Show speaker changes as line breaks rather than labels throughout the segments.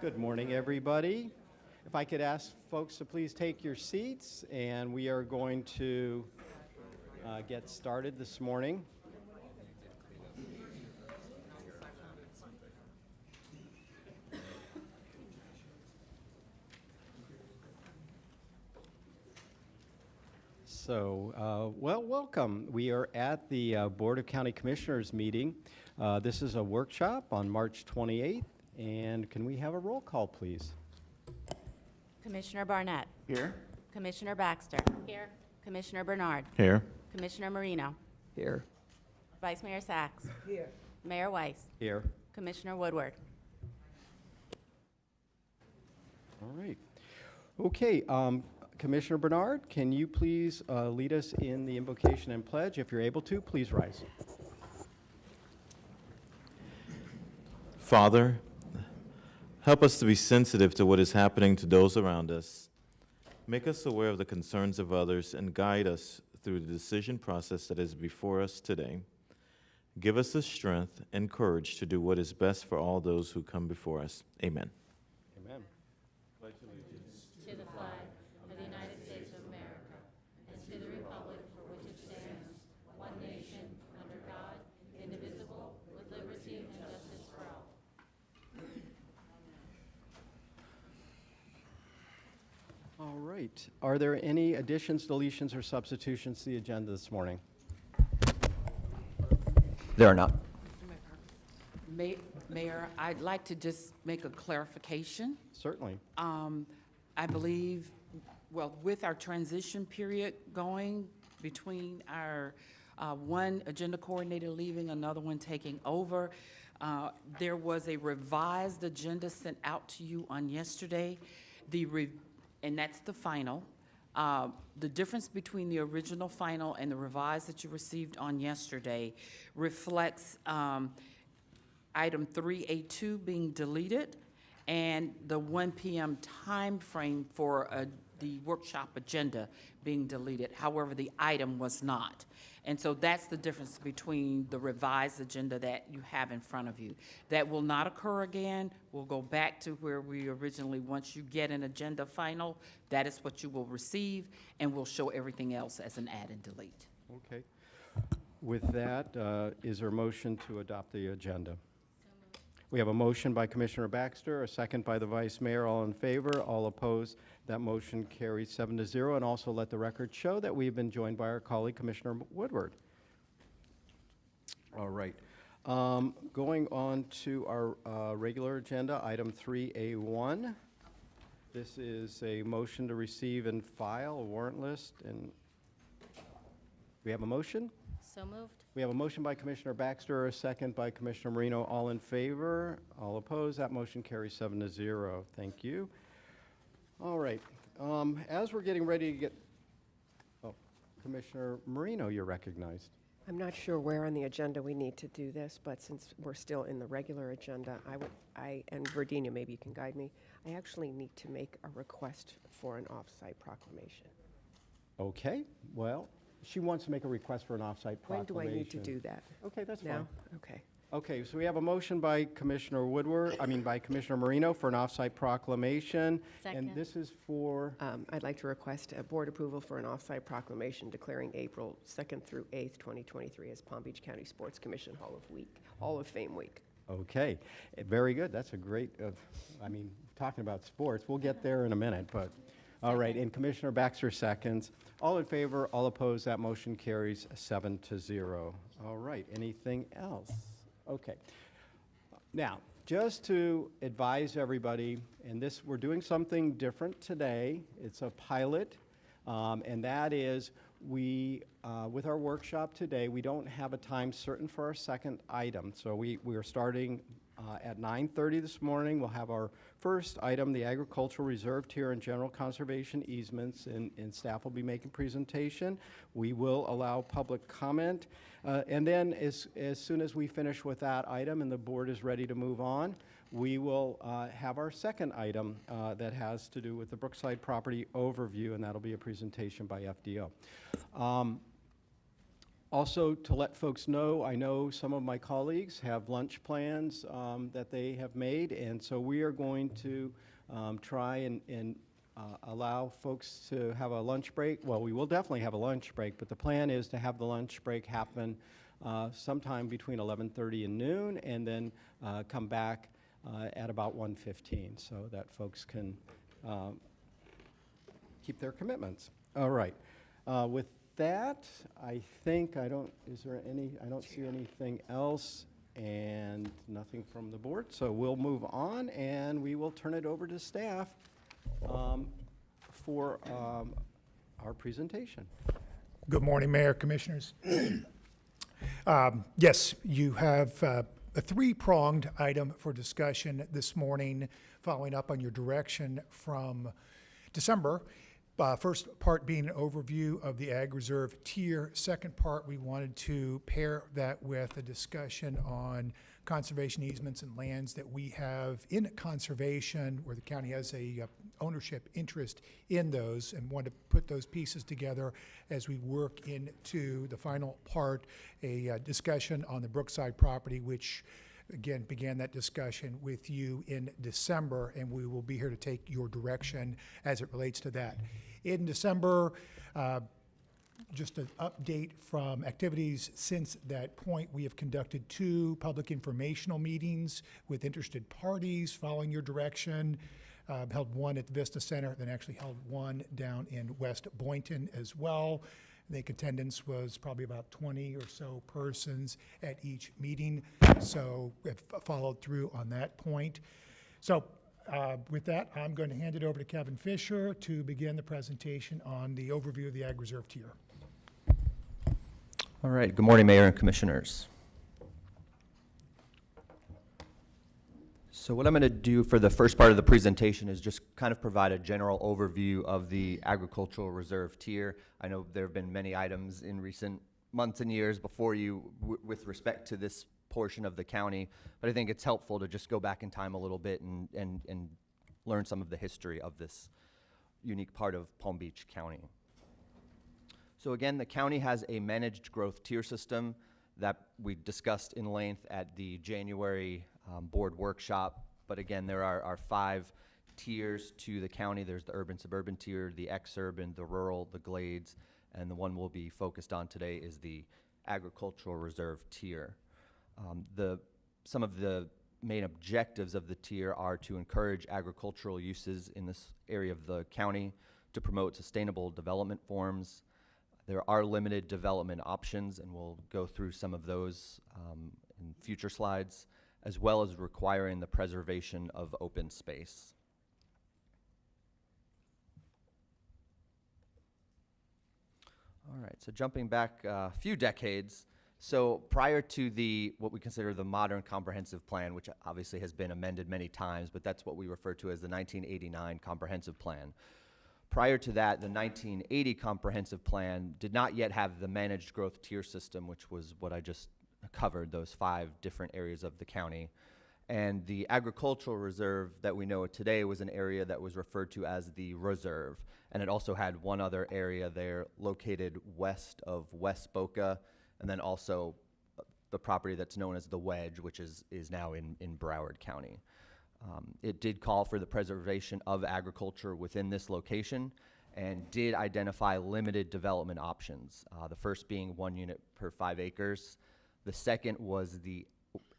Good morning, everybody. If I could ask folks to please take your seats, and we are going to get started this morning. So, welcome. We are at the Board of County Commissioners meeting. This is a workshop on March 28th, and can we have a roll call, please?
Commissioner Barnett.
Here.
Commissioner Baxter. Here. Commissioner Bernard.
Here.
Commissioner Marino.
Here.
Vice Mayor Sachs.
Here.
Mayor Weiss.
Here.
Commissioner Woodward.
All right. Okay, Commissioner Bernard, can you please lead us in the invocation and pledge? If you're able to, please rise.
Father, help us to be sensitive to what is happening to those around us. Make us aware of the concerns of others and guide us through the decision process that is before us today. Give us the strength and courage to do what is best for all those who come before us. Amen.
Amen.
To the flag of the United States of America and to the republic for which it stands, one nation, under God, indivisible, with liberty and justice for all.
All right. Are there any additions, deletions, or substitutions to the agenda this morning?
There are not.
Mayor, I'd like to just make a clarification.
Certainly.
I believe, well, with our transition period going between our one agenda coordinator leaving, another one taking over, there was a revised agenda sent out to you on yesterday. And that's the final. The difference between the original final and the revised that you received on yesterday reflects item 3A2 being deleted and the 1 p.m. time frame for the workshop agenda being deleted. However, the item was not. And so that's the difference between the revised agenda that you have in front of you. That will not occur again. We'll go back to where we originally, once you get an agenda final, that is what you will receive, and we'll show everything else as an add and delete.
Okay. With that, is there a motion to adopt the agenda? We have a motion by Commissioner Baxter, a second by the Vice Mayor. All in favor, all opposed. That motion carries 7-0. And also let the record show that we've been joined by our colleague, Commissioner Woodward. All right. Going on to our regular agenda, item 3A1. This is a motion to receive and file a warrant list. And we have a motion?
So moved.
We have a motion by Commissioner Baxter, a second by Commissioner Marino. All in favor? All opposed? That motion carries 7-0. Thank you. All right. As we're getting ready to get, Commissioner Marino, you're recognized.
I'm not sure where on the agenda we need to do this, but since we're still in the regular agenda, and Virginia, maybe you can guide me, I actually need to make a request for an off-site proclamation.
Okay. Well, she wants to make a request for an off-site proclamation.
When do I need to do that?
Okay, that's
Now?
fine.
Okay.
Okay, so we have a motion by Commissioner by Commissioner Marino for an off-site proclamation.
Second.
And this is for,
I'd like to request a board approval for an off-site proclamation declaring April 2nd through 8th, 2023 as Palm Beach County Sports Commission Hall of Fame Week.
okay, very good. That's a great, talking about sports, we'll get there in a minute, but, all right, and Commissioner Baxter seconds. All in favor, all opposed, that motion carries 7-0. All right, anything else? Okay. Now, just to advise everybody, and this, we're doing something different today. It's a pilot, and that is we, with our workshop today, we don't have a time certain for our second item. So we are starting at 9:30 this morning. We'll have our first item, the agricultural reserve tier and general conservation easements, and staff will be making presentation. We will allow public comment. And then as soon as we finish with that item and the board is ready to move on, we will have our second item that has to do with the Brookside property overview, and that'll be a presentation by FDO. Also, to let folks know, I know some of my colleagues have lunch plans that they have made, and so we are going to try and allow folks to have a lunch break. Well, we will definitely have a lunch break, but the plan is to have the lunch break happen sometime between 11:30 and noon, and then come back at about 1:15, so that folks can keep their commitments. All right. With that, I think I don't see anything else and nothing from the board. So we'll move on and we will turn it over to staff for our presentation.
Good morning, Mayor, Commissioners. Yes, you have a three-pronged item for discussion this morning, following up on your direction from December. First part being an overview of the Ag Reserve tier. Second part, we wanted to pair that with a discussion on conservation easements and lands that we have in conservation, where the county has a ownership interest in those, and want to put those pieces together as we work into the final part, a discussion on the Brookside property, which again began that discussion with you in December, and we will be here to take your direction as it relates to that. In December, just an update from activities since that point, we have conducted 2 public informational meetings with interested parties following your direction. Held one at the Vista Center, then actually held one down in West Boynton as well. I think attendance was probably about 20 or so persons at each meeting, so it followed through on that point. So with that, I'm going to hand it over to Kevin Fisher to begin the presentation on the overview of the Ag Reserve tier.
All right, good morning, Mayor and Commissioners. So what I'm going to do for the first part of the presentation is just kind of provide a general overview of the Agricultural Reserve tier. I know there have been many items in recent months and years before you with respect to this portion of the county, but I think it's helpful to just go back in time a little bit and learn some of the history of this unique part of Palm Beach County. So again, the county has a managed growth tier system that we discussed in length at the January board workshop, but again, there are 5 tiers to the county. There's the urban-suburban tier, the ex-urban, the rural, the glades, and the one we'll be focused on today is the Agricultural Reserve tier. Some of the main objectives of the tier are to encourage agricultural uses in this area of the county, to promote sustainable development forms. There are limited development options, and we'll go through some of those in future slides, as well as requiring the preservation of open space. All right, so jumping back a few decades, so prior to what we consider the modern comprehensive plan, which obviously has been amended many times, but that's what we refer to as the 1989 comprehensive plan. Prior to that, the 1980 comprehensive plan did not yet have the managed growth tier system, which was what I just covered, those 5 different areas of the county. And the agricultural reserve that we know today was an area that was referred to as the reserve. And it also had one other area there located west of West Boca, and then also the property that's known as the Wedge, which is now in Broward County. It did call for the preservation of agriculture within this location and did identify limited development options. The first being 1 unit per 5 acres. The second was the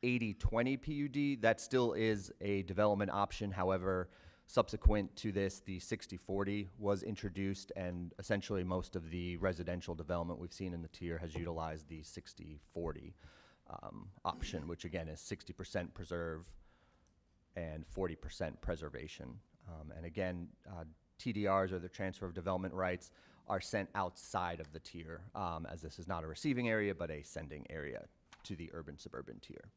80-20 PUD. That still is a development option. However, subsequent to this, the 60-40 was introduced, and essentially most of the residential development we've seen in the tier has utilized the 60-40 option, which again is 60% preserve and 40% preservation. And again, TDRs, or the transfer of development rights, are sent outside of the tier, as this is not a receiving area, but a sending area to the urban-suburban tier.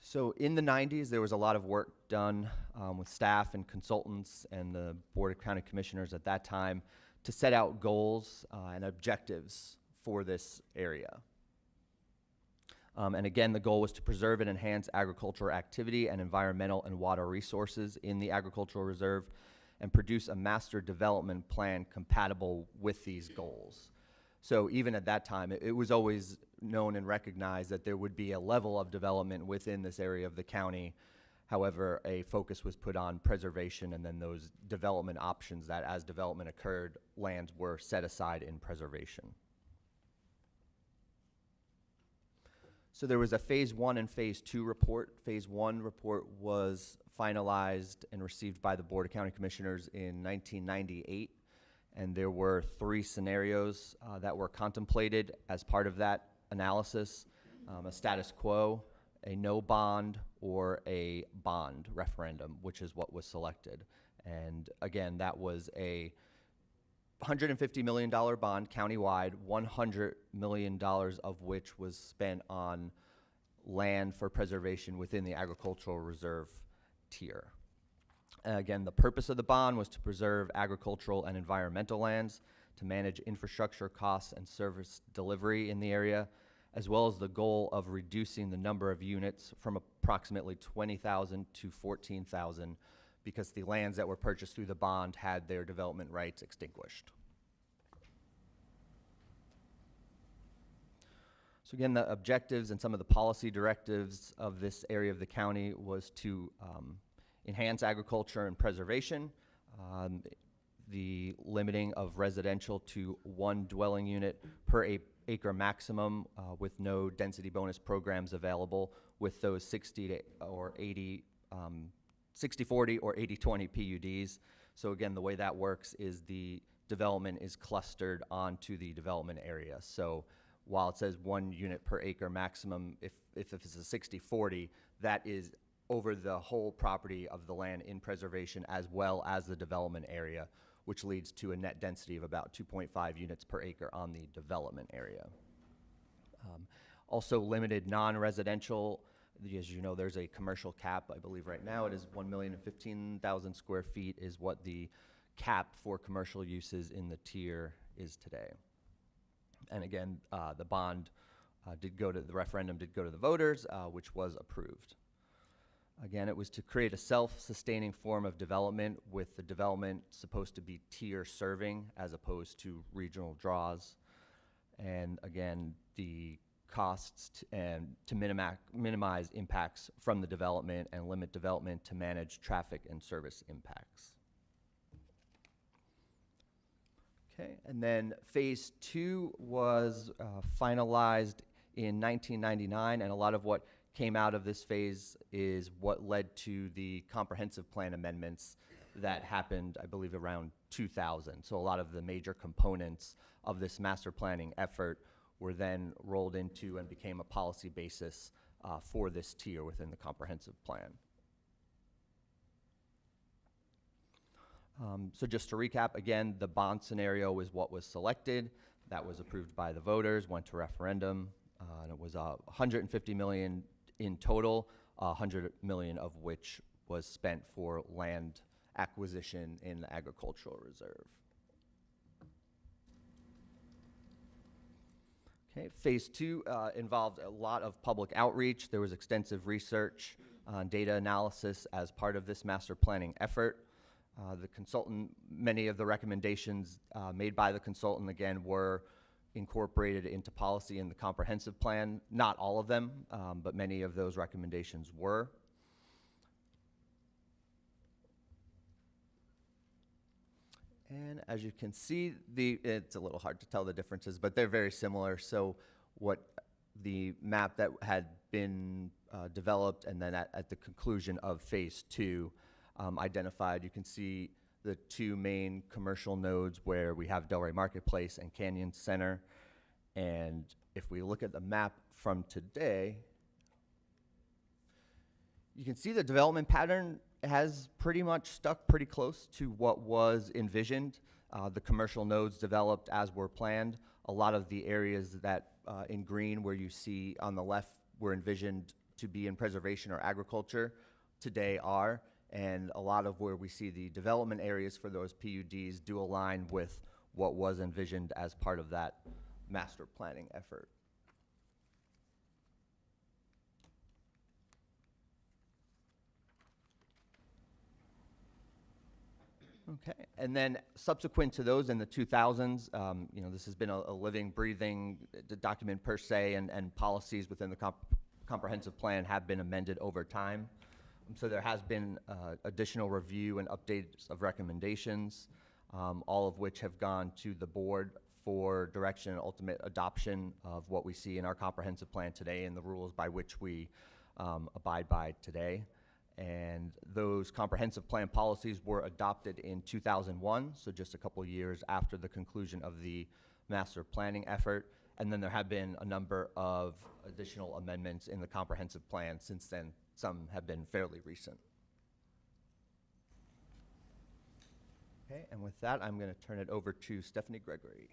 So in the 90s, there was a lot of work done with staff and consultants and the Board of County Commissioners at that time to set out goals and objectives for this area. And again, the goal was to preserve and enhance agricultural activity and environmental and water resources in the agricultural reserve and produce a master development plan compatible with these goals. So even at that time, it was always known and recognized that there would be a level of development within this area of the county. However, a focus was put on preservation and then those development options that as development occurred, lands were set aside in preservation. So there was a Phase 1 and Phase 2 report. Phase 1 report was finalized and received by the Board of County Commissioners in 1998. And there were 3 scenarios that were contemplated as part of that analysis: a status quo, a no bond, or a bond referendum, which is what was selected. And again, that was a $150 million bond countywide, $100 million of which was spent on land for preservation within the agricultural reserve tier. Again, the purpose of the bond was to preserve agricultural and environmental lands, to manage infrastructure costs and service delivery in the area, as well as the goal of reducing the number of units from approximately 20,000 to 14,000, because the lands that were purchased through the bond had their development rights extinguished. So again, the objectives and some of the policy directives of this area of the county was to enhance agriculture and preservation, the limiting of residential to 1 dwelling unit per acre maximum, with no density bonus programs available, with those 60 or 80, 60-40 or 80-20 PUDs. So again, the way that works is the development is clustered onto the development area. So while it says 1 unit per acre maximum, if it's a 60-40, that is over the whole property of the land in preservation as well as the development area, which leads to a net density of about 2.5 units per acre on the development area. Also limited non-residential. As you know, there's a commercial cap. I believe right now it is 1,015,000 square feet is what the cap for commercial uses in the tier is today. And again, the bond the referendum did go to the voters, which was approved. Again, it was to create a self-sustaining form of development, with the development supposed to be tier serving as opposed to regional draws. And again, the costs to minimize impacts from the development and limit development to manage traffic and service impacts. Okay, and then Phase 2 was finalized in 1999, and a lot of what came out of this phase is what led to the comprehensive plan amendments that happened, I believe, around 2000. So a lot of the major components of this master planning effort were then rolled into and became a policy basis for this tier within the comprehensive plan. So just to recap, again, the bond scenario was what was selected. That was approved by the voters, went to referendum, and it was $150 million in total, $100 million of which was spent for land acquisition in the agricultural reserve. Okay, Phase 2 involved a lot of public outreach. There was extensive research, data analysis as part of this master planning effort. The consultant, many of the recommendations made by the consultant, again, were incorporated into policy in the comprehensive plan. Not all of them, but many of those recommendations were. And as you can see, it's a little hard to tell the differences, but they're very similar. So what the map that had been developed and then at the conclusion of Phase 2 identified, you can see the 2 main commercial nodes where we have Delray Marketplace and Canyon Center. And if we look at the map from today, you can see the development pattern has pretty much stuck pretty close to what was envisioned. The commercial nodes developed as were planned. A lot of the areas that in green where you see on the left were envisioned to be in preservation or agriculture today are. And a lot of where we see the development areas for those PUDs do align with what was envisioned as part of that master planning effort. Okay, and then subsequent to those in the 2000s, this has been a living, breathing document per se, and policies within the comprehensive plan have been amended over time. So there has been additional review and updates of recommendations, all of which have gone to the board for direction and ultimate adoption of what we see in our comprehensive plan today and the rules by which we abide by today. And those comprehensive plan policies were adopted in 2001, so just a couple years after the conclusion of the master planning effort. And then there have been a number of additional amendments in the comprehensive plan since then. Some have been fairly recent. Okay, and with that, I'm going to turn it over to Stephanie Gregory.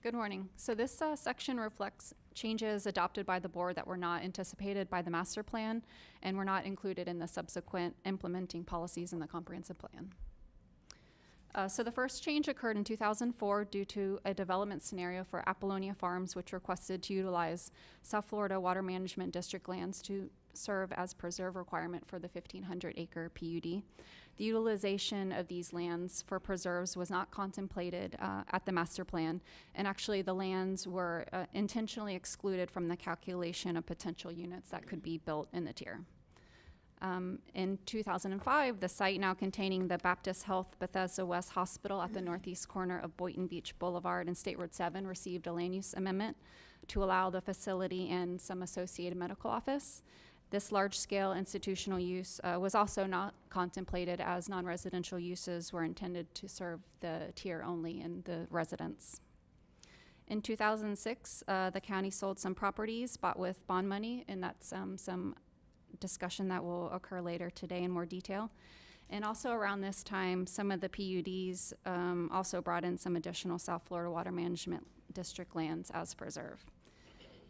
Good morning. So this section reflects changes adopted by the board that were not anticipated by the master plan and were not included in the subsequent implementing policies in the comprehensive plan. So the first change occurred in 2004 due to a development scenario for Apollonia Farms, which requested to utilize South Florida Water Management District lands to serve as preserve requirement for the 1,500-acre PUD. The utilization of these lands for preserves was not contemplated at the master plan, and actually the lands were intentionally excluded from the calculation of potential units that could be built in the tier. In 2005, the site now containing the Baptist Health Bethesda West Hospital at the northeast corner of Boynton Beach Boulevard and State Road 7 received a land use amendment to allow the facility and some associated medical office. This large-scale institutional use was also not contemplated, as non-residential uses were intended to serve the tier only and the residents. In 2006, the county sold some properties bought with bond money, and that's some discussion that will occur later today in more detail. And also around this time, some of the PUDs also brought in some additional South Florida Water Management District lands as preserve.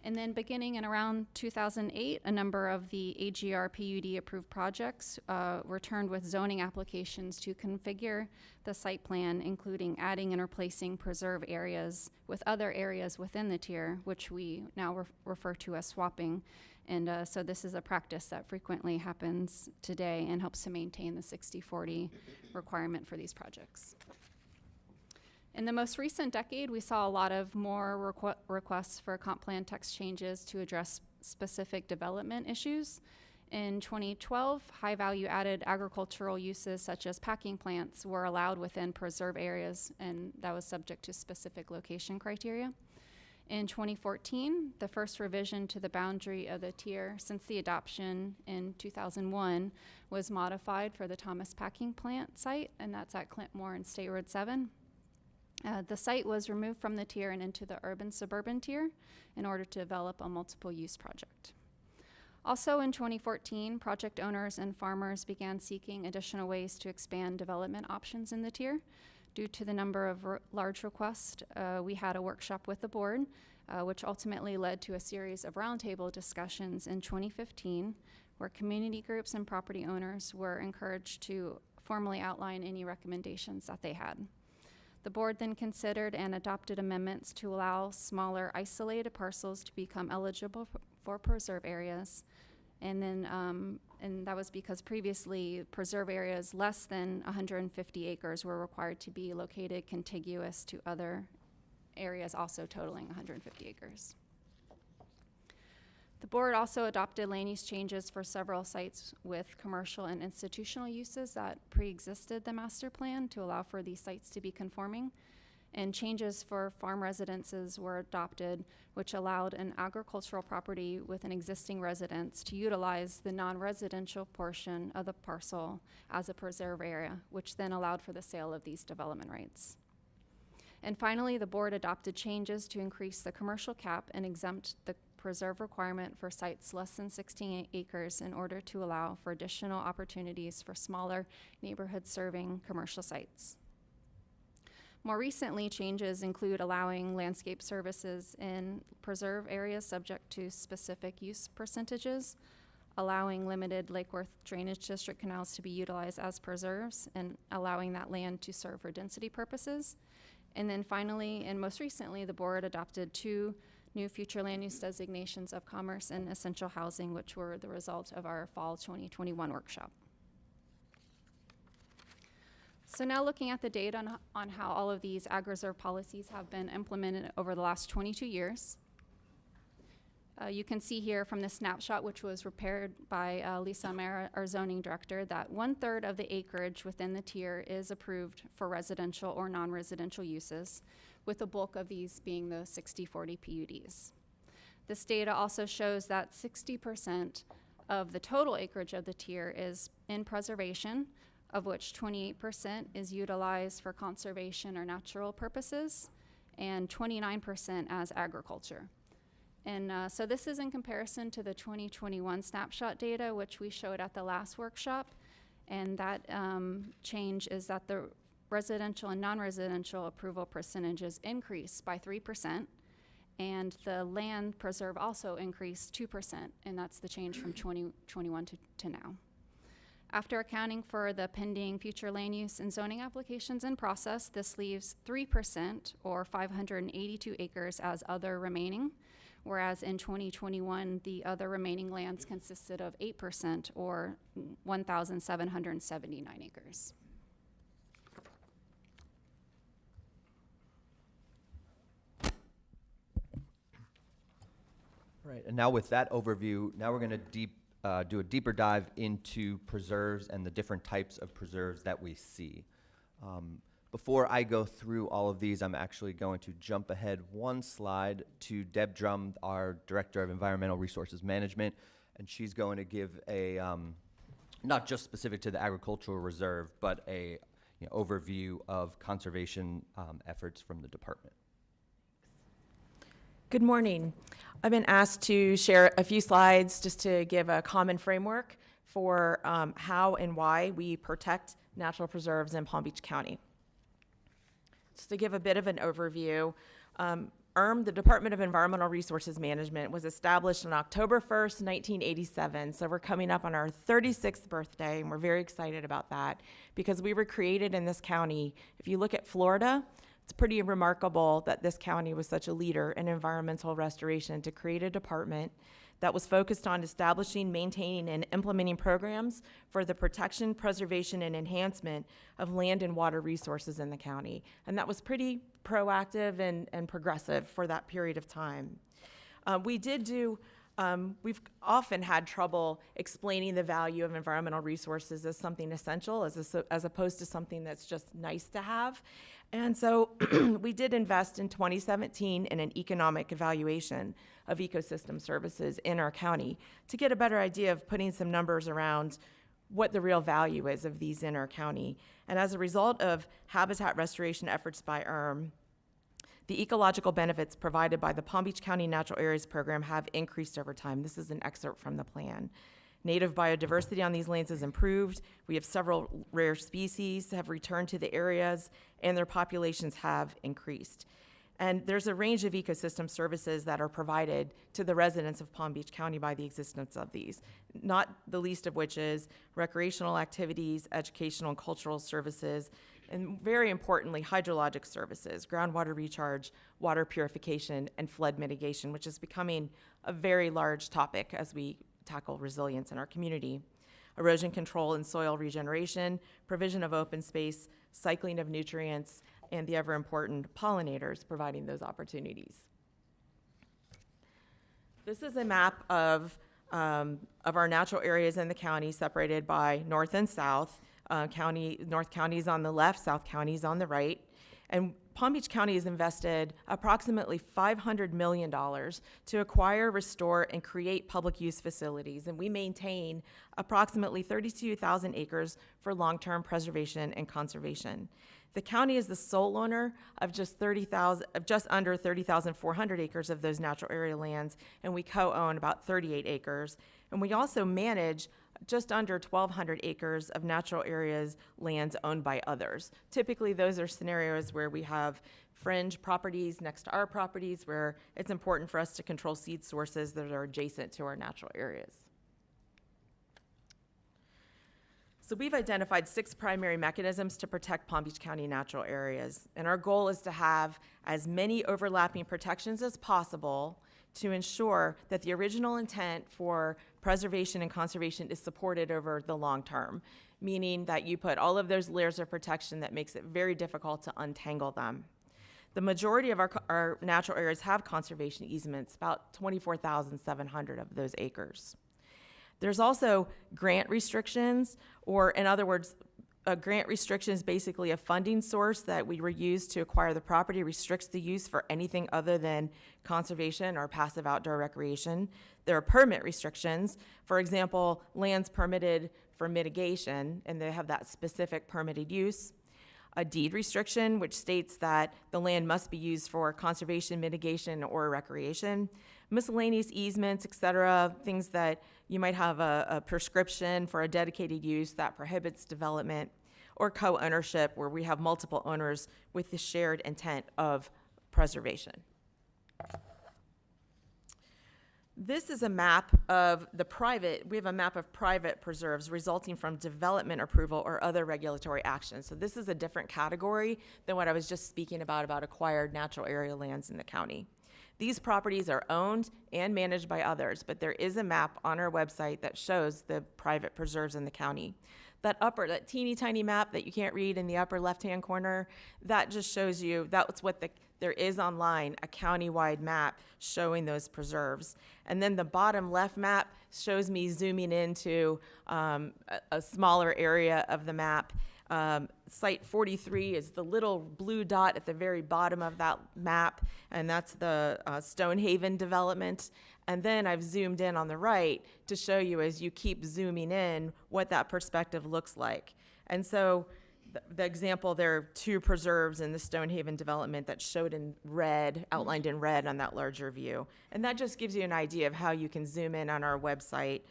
And then beginning in around 2008, a number of the AGR PUD approved projects returned with zoning applications to configure the site plan, including adding and replacing preserve areas with other areas within the tier, which we now refer to as swapping. And so this is a practice that frequently happens today and helps to maintain the 60-40 requirement for these projects. In the most recent decade, we saw a lot of more requests for comp plan text changes to address specific development issues. In 2012, high value added agricultural uses such as packing plants were allowed within preserve areas, and that was subject to specific location criteria. In 2014, the first revision to the boundary of the tier since the adoption in 2001 was modified for the Thomas Packing Plant site, and that's at Clintmore and State Road 7. The site was removed from the tier and into the urban-suburban tier in order to develop a multiple-use project. Also in 2014, project owners and farmers began seeking additional ways to expand development options in the tier. Due to the number of large requests, we had a workshop with the board, which ultimately led to a series of roundtable discussions in 2015, where community groups and property owners were encouraged to formally outline any recommendations that they had. The board then considered and adopted amendments to allow smaller isolated parcels to become eligible for preserve areas. And then, and that was because previously preserve areas less than 150 acres were required to be located contiguous to other areas also totaling 150 acres. The board also adopted land use changes for several sites with commercial and institutional uses that pre-existed the master plan to allow for these sites to be conforming. And changes for farm residences were adopted, which allowed an agricultural property with an existing residence to utilize the non-residential portion of the parcel as a preserve area, which then allowed for the sale of these development rights. And finally, the board adopted changes to increase the commercial cap and exempt the preserve requirement for sites less than 16 acres in order to allow for additional opportunities for smaller neighborhood serving commercial sites. More recently, changes include allowing landscape services in preserve areas subject to specific use percentages, allowing limited Lake Worth Drainage District canals to be utilized as preserves, and allowing that land to serve for density purposes. And then finally, and most recently, the board adopted 2 new future land use designations of commerce and essential housing, which were the result of our fall 2021 workshop. So now looking at the data on how all of these ag reserve policies have been implemented over the last 22 years. You can see here from the snapshot, which was prepared by Lisa Amera, our zoning director, that 1/3 of the acreage within the tier is approved for residential or non-residential uses, with the bulk of these being the 60/40 PUDs. This data also shows that 60% of the total acreage of the tier is in preservation, of which 28% is utilized for conservation or natural purposes, and 29% as agriculture. And so this is in comparison to the 2021 snapshot data, which we showed at the last workshop. And that change is that the residential and non-residential approval percentages increased by 3%. And the land preserve also increased 2%. And that's the change from 2021 to now. After accounting for the pending future land use and zoning applications in process, this leaves 3% or 582 acres as other remaining. Whereas in 2021, the other remaining lands consisted of 8% or 1,779 acres.
Right, and now with that overview, now we're going to do a deeper dive into preserves and the different types of preserves that we see. Before I go through all of these, I'm actually going to jump ahead one slide to Deb Drum, our Director of Environmental Resources Management, and she's going to give a, not just specific to the agricultural reserve, but a overview of conservation efforts from the department.
Good morning. I've been asked to share a few slides just to give a common framework for how and why we protect natural preserves in Palm Beach County. Just to give a bit of an overview, the Department of Environmental Resources Management was established on October 1st, 1987. So we're coming up on our 36th birthday, and we're very excited about that because we were created in this county. If you look at Florida, it's pretty remarkable that this county was such a leader in environmental restoration to create a department that was focused on establishing, maintaining, and implementing programs for the protection, preservation, and enhancement of land and water resources in the county. And that was pretty proactive and progressive for that period of time. We've often had trouble explaining the value of environmental resources as something essential, as opposed to something that's just nice to have. And so we did invest in 2017 in an economic evaluation of ecosystem services in our county to get a better idea of putting some numbers around what the real value is of these in our county. And as a result of habitat restoration efforts by the ecological benefits provided by the Palm Beach County Natural Areas Program have increased over time. This is an excerpt from the plan. Native biodiversity on these lands has improved. We have several rare species have returned to the areas, and their populations have increased. And there's a range of ecosystem services that are provided to the residents of Palm Beach County by the existence of these, not the least of which is recreational activities, educational and cultural services, and very importantly, hydrologic services, groundwater recharge, water purification, and flood mitigation, which is becoming a very large topic as we tackle resilience in our community. Erosion control and soil regeneration, provision of open space, cycling of nutrients, and the ever important pollinators providing those opportunities. This is a map of our natural areas in the county separated by north and south. North County is on the left, South County is on the right. And Palm Beach County has invested approximately $500 million to acquire, restore, and create public use facilities. And we maintain approximately 32,000 acres for long-term preservation and conservation. The county is the sole owner of just under 30,400 acres of those natural area lands, and we co-own about 38 acres. And we also manage just under 1,200 acres of natural areas lands owned by others. Typically, those are scenarios where we have fringe properties next to our properties where it's important for us to control seed sources that are adjacent to our natural areas. So we've identified 6 primary mechanisms to protect Palm Beach County natural areas. And our goal is to have as many overlapping protections as possible to ensure that the original intent for preservation and conservation is supported over the long term. meaning that you put all of those layers of protection that makes it very difficult to untangle them. The majority of our natural areas have conservation easements, about 24,700 of those acres. There's also grant restrictions, or in other words, a grant restriction is basically a funding source that we were used to acquire the property, restricts the use for anything other than conservation or passive outdoor recreation. There are permit restrictions. For example, lands permitted for mitigation, and they have that specific permitted use. A deed restriction, which states that the land must be used for conservation, mitigation, or recreation. Miscellaneous easements, et cetera, things that you might have a prescription for a dedicated use that prohibits development, or co-ownership, where we have multiple owners with the shared intent of preservation. This is a map of we have a map of private preserves resulting from development approval or other regulatory action. So this is a different category than what I was just speaking about acquired natural area lands in the county. These properties are owned and managed by others, but there is a map on our website that shows the private preserves in the county. That teeny tiny map that you can't read in the upper left-hand corner, that just shows you, that's what there is online, a county-wide map showing those preserves. And then the bottom left map shows me zooming into a smaller area of the map. Site 43 is the little blue dot at the very bottom of that map, and that's the Stonehaven development. And then I've zoomed in on the right to show you, as you keep zooming in, what that perspective looks like. And so the example, there are two preserves in the Stonehaven development that showed in red, outlined in red on that larger view. And that just gives you an idea of how you can zoom in on our website.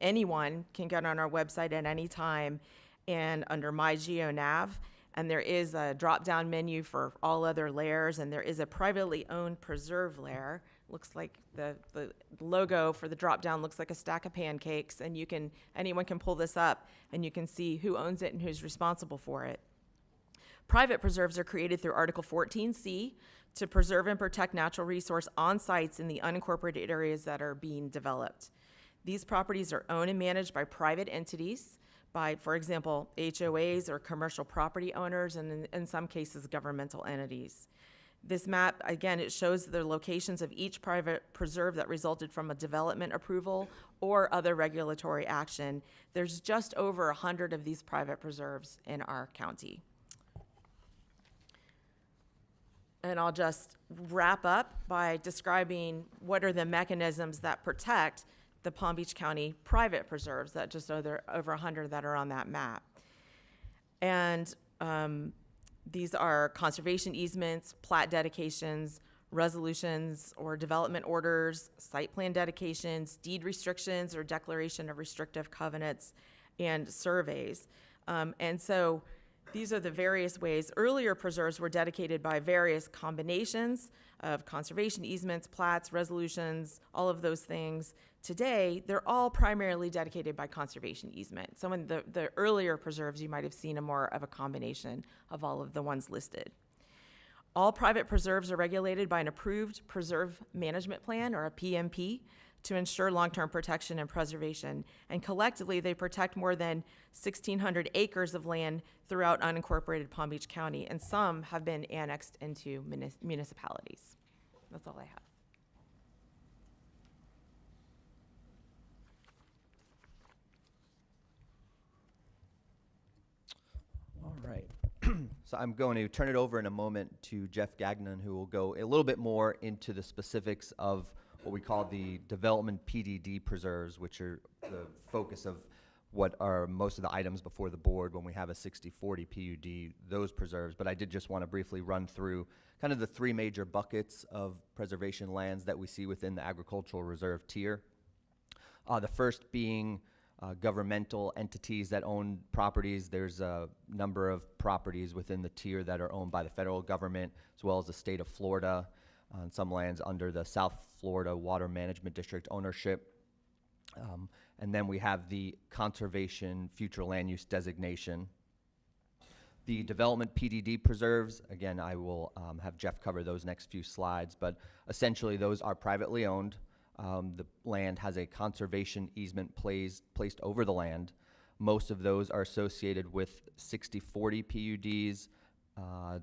Anyone can get on our website at any time and under My GeoNav, and there is a drop-down menu for all other layers, and there is a privately owned preserve layer. Looks like the logo for the drop-down looks like a stack of pancakes, and anyone can pull this up, and you can see who owns it and who's responsible for it. Private preserves are created through Article 14C to preserve and protect natural resource on sites in the unincorporated areas that are being developed. These properties are owned and managed by private entities, by, for example, HOAs or commercial property owners, and in some cases, governmental entities. This map, again, it shows the locations of each private preserve that resulted from a development approval or other regulatory action. There's just over 100 of these private preserves in our county. And I'll just wrap up by describing what are the mechanisms that protect the Palm Beach County private preserves, that just over 100 that are on that map. And these are conservation easements, plat dedications, resolutions or development orders, site plan dedications, deed restrictions or declaration of restrictive covenants, and surveys. And so these are the various ways. Earlier preserves were dedicated by various combinations of conservation easements, plats, resolutions, all of those things. Today, they're all primarily dedicated by conservation easement. So in the earlier preserves, you might have seen more of a combination of all of the ones listed. All private preserves are regulated by an approved preserve management plan, or a PMP, to ensure long-term protection and preservation. And collectively, they protect more than 1,600 acres of land throughout unincorporated Palm Beach County, and some have been annexed into municipalities. That's all I have.
All right. So I'm going to turn it over in a moment to Jeff Gagnon, who will go a little bit more into the specifics of what we call the development PDD preserves, which are the focus of what are most of the items before the board when we have a 60/40 PUD, those preserves. But I did just want to briefly run through kind of the three major buckets of preservation lands that we see within the agricultural reserve tier. The first being governmental entities that own properties. There's a number of properties within the tier that are owned by the federal government, as well as the state of Florida, on some lands under the South Florida Water Management District ownership. And then we have the conservation future land use designation. The development PDD preserves, again, I will have Jeff cover those next few slides, but essentially those are privately owned. The land has a conservation easement placed over the land. Most of those are associated with 60/40 PUDs,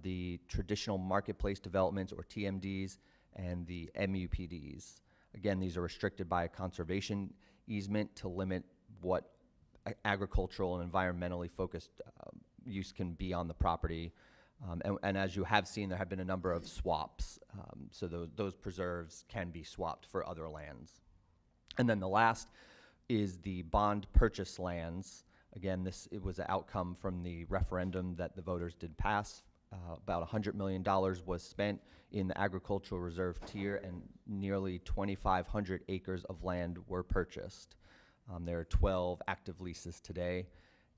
the traditional marketplace developments, or TMDs, and the MUPDs. Again, these are restricted by a conservation easement to limit what agricultural and environmentally focused use can be on the property. And as you have seen, there have been a number of swaps. So those preserves can be swapped for other lands. And then the last is the bond purchase lands. Again, it was an outcome from the referendum that the voters did pass. About $100 million was spent in the agricultural reserve tier, and nearly 2,500 acres of land were purchased. There are 12 active leases today,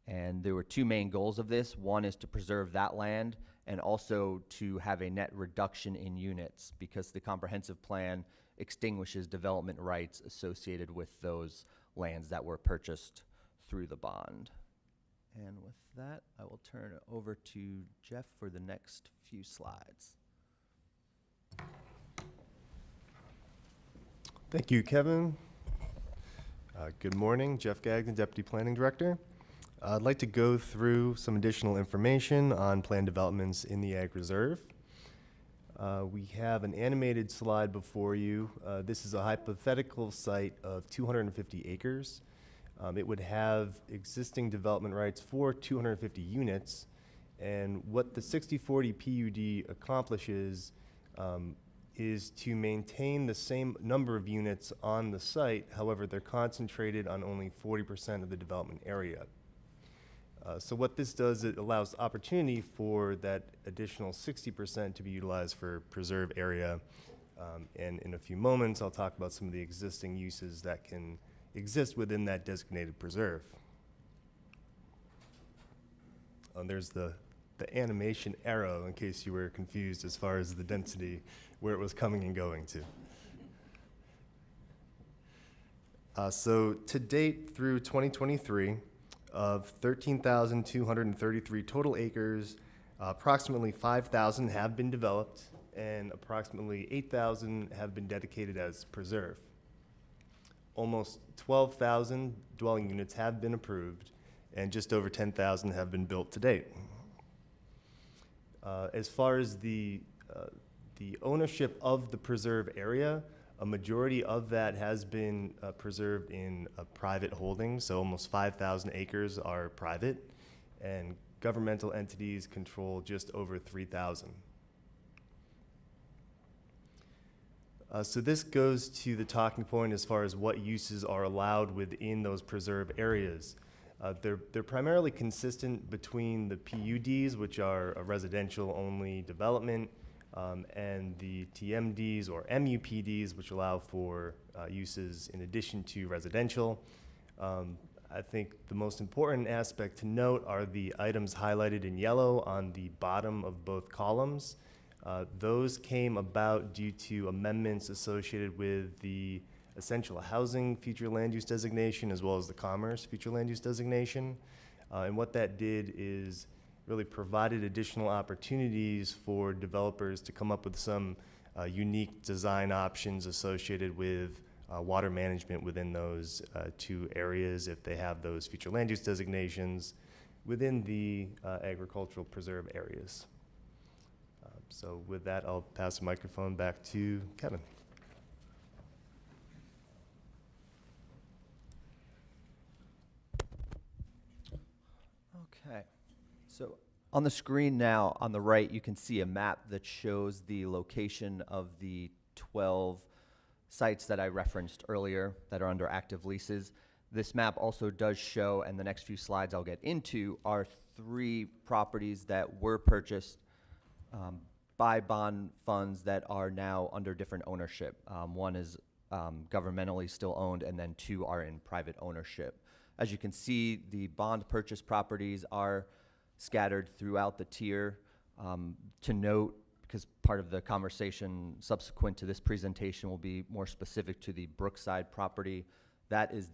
and there were two main goals of this. One is to preserve that land, and also to have a net reduction in units, because the comprehensive plan extinguishes development rights associated with those lands that were purchased through the bond. And with that, I will turn it over to Jeff for the next few slides.
Thank you, Kevin. Good morning, Jeff Gagnon, Deputy Planning Director. I'd like to go through some additional information on planned developments in the Ag Reserve. We have an animated slide before you. This is a hypothetical site of 250 acres. It would have existing development rights for 250 units, and what the 60/40 PUD accomplishes is to maintain the same number of units on the site. However, they're concentrated on only 40% of the development area. So what this does, it allows opportunity for that additional 60% to be utilized for preserve area. And in a few moments, I'll talk about some of the existing uses that can exist within that designated preserve. There's the animation arrow, in case you were confused as far as the density, where it was coming and going to. So to date, through 2023, of 13,233 total acres, approximately 5,000 have been developed, and approximately 8,000 have been dedicated as preserve. Almost 12,000 dwelling units have been approved, and just over 10,000 have been built to date. As far as the ownership of the preserve area, a majority of that has been preserved in a private holding, so almost 5,000 acres are private, and governmental entities control just over 3,000. So this goes to the talking point as far as what uses are allowed within those preserve areas. They're primarily consistent between the PUDs, which are a residential-only development, and the TMDs or MUPDs, which allow for uses in addition to residential. I think the most important aspect to note are the items highlighted in yellow on the bottom of both columns. Those came about due to amendments associated with the essential housing future land use designation, as well as the commerce future land use designation. And what that did is really provided additional opportunities for developers to come up with some unique design options associated with water management within those two areas, if they have those future land use designations within the agricultural preserve areas. So with that, I'll pass the microphone back to Kevin.
Okay. So on the screen now, on the right, you can see a map that shows the location of the 12 sites that I referenced earlier that are under active leases. This map also does show, and the next few slides I'll get into, are 3 properties that were purchased by bond funds that are now under different ownership. One is governmentally still owned, and then 2 are in private ownership. As you can see, the bond purchase properties are scattered throughout the tier. To note, because part of the conversation subsequent to this presentation will be more specific to the Brookside property. That is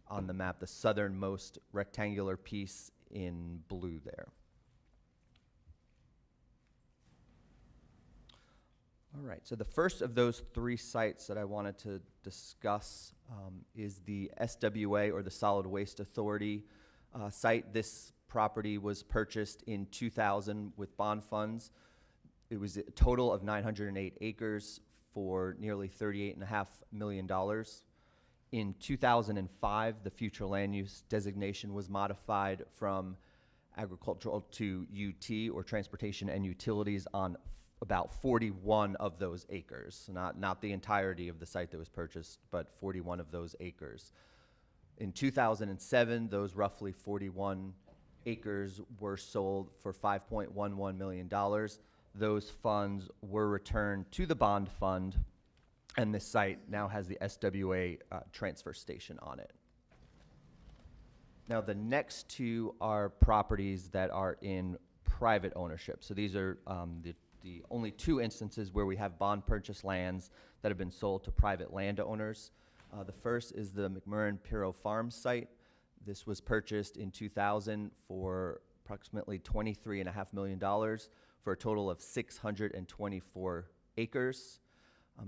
on the map, the southernmost rectangular piece in blue there. All right, so the first of those 3 sites that I wanted to discuss is the SWA, or the Solid Waste Authority. site. This property was purchased in 2000 with bond funds. It was a total of 908 acres for nearly $38.5 million. In 2005, the future land use designation was modified from agricultural to UT, or transportation and utilities, on about 41 of those acres. Not the entirety of the site that was purchased, but 41 of those acres. In 2007, those roughly 41 acres were sold for $5.11 million. Those funds were returned to the bond fund, and this site now has the SWA transfer station on it. Now, the next two are properties that are in private ownership. So these are the only two instances where we have bond purchase lands that have been sold to private landowners. The first is the McMurrin-Piro Farm site. This was purchased in 2000 for approximately $23.5 million for a total of 624 acres.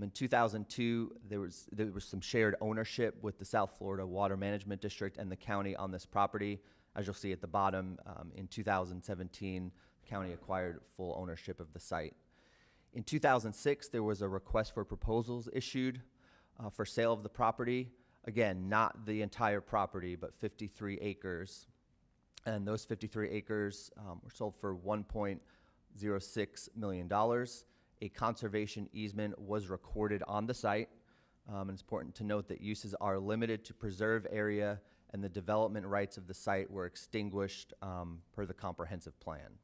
In 2002, there was some shared ownership with the South Florida Water Management District and the county on this property. As you'll see at the bottom, in 2017, the county acquired full ownership of the site. In 2006, there was a request for proposals issued for sale of the property. Again, not the entire property, but 53 acres. And those 53 acres were sold for $1.06 million. A conservation easement was recorded on the site. And it's important to note that uses are limited to preserve area, and the development rights of the site were extinguished per the comprehensive plan.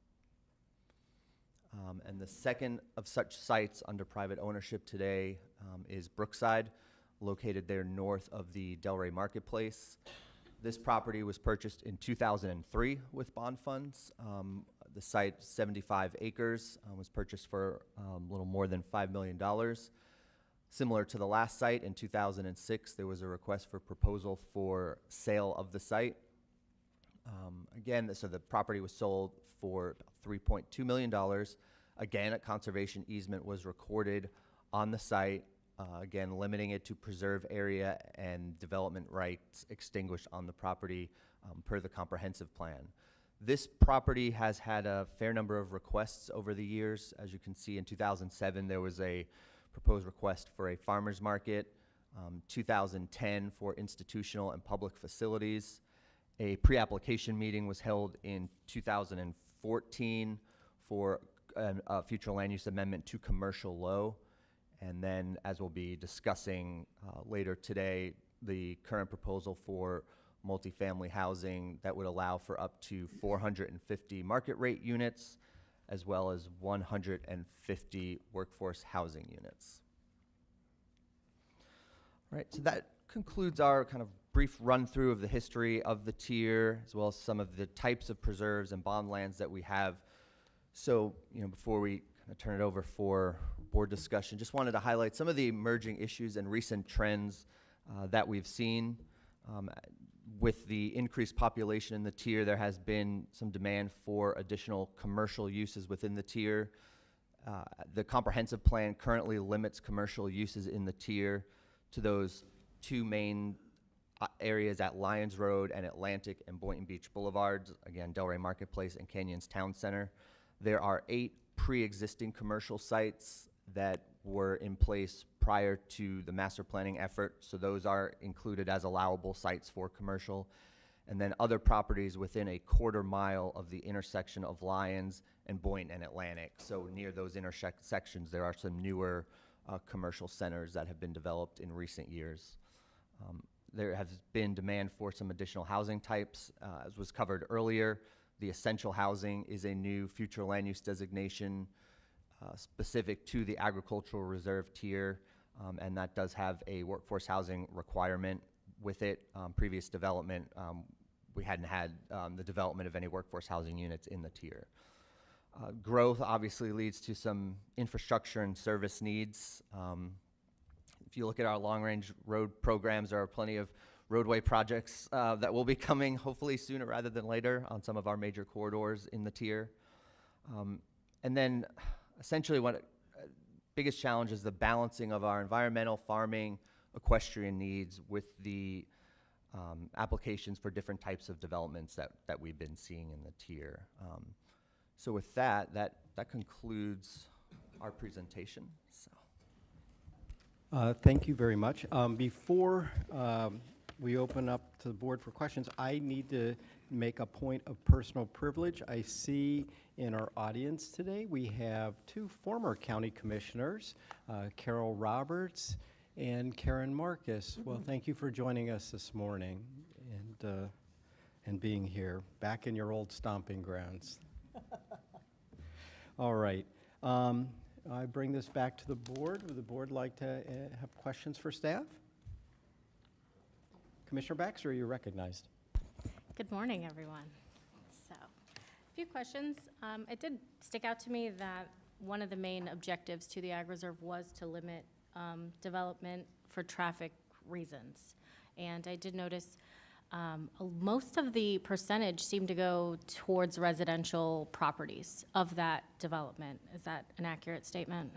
And the second of such sites under private ownership today is Brookside, located there north of the Delray Marketplace. This property was purchased in 2003 with bond funds. The site, 75 acres, was purchased for a little more than $5 million. Similar to the last site, in 2006, there was a request for proposal for sale of the site. Again, so the property was sold for $3.2 million. Again, a conservation easement was recorded on the site, again, limiting it to preserve area and development rights extinguished on the property per the comprehensive plan. This property has had a fair number of requests over the years. As you can see, in 2007, there was a proposed request for a farmer's market, 2010 for institutional and public facilities. A pre-application meeting was held in 2014 for a future land use amendment to commercial low. And then, as we'll be discussing later today, the current proposal for multifamily housing that would allow for up to 450 market rate units, as well as 150 workforce housing units. All right, so that concludes our kind of brief run through of the history of the tier, as well as some of the types of preserves and bond lands that we have. So, before we kind of turn it over for board discussion, just wanted to highlight some of the emerging issues and recent trends that we've seen. With the increased population in the tier, there has been some demand for additional commercial uses within the tier. The comprehensive plan currently limits commercial uses in the tier to those two main areas at Lyons Road and Atlantic and Boynton Beach Boulevards, again, Delray Marketplace and Canyons Town Center. There are 8 pre-existing commercial sites that were in place prior to the master planning effort, so those are included as allowable sites for commercial. And then other properties within a quarter mile of the intersection of Lyons and Boynton and Atlantic. So near those intersections, there are some newer commercial centers that have been developed in recent years. There has been demand for some additional housing types. As was covered earlier, the essential housing is a new future land use designation specific to the agricultural reserve tier, and that does have a workforce housing requirement with it. Previous development, we hadn't had the development of any workforce housing units in the tier. Growth obviously leads to some infrastructure and service needs. If you look at our long-range road programs, there are plenty of roadway projects that will be coming hopefully sooner rather than later on some of our major corridors in the tier. And then essentially one biggest challenge is the balancing of our environmental, farming, equestrian needs with the applications for different types of developments that we've been seeing in the tier. So with that concludes our presentation. So.
Thank you very much. Before we open up to the board for questions, I need to make a point of personal privilege. I see in our audience today, we have two former county commissioners, Carol Roberts and Karen Marcus. Well, thank you for joining us this morning and being here, back in your old stomping grounds. All right. I bring this back to the board. Would the board like to have questions for staff? Commissioner Baxter, you're recognized.
Good morning, everyone. So, a few questions. It did stick out to me that one of the main objectives to the Ag Reserve was to limit development for traffic reasons. And I did notice most of the percentage seemed to go towards residential properties of that development. Is that an accurate statement?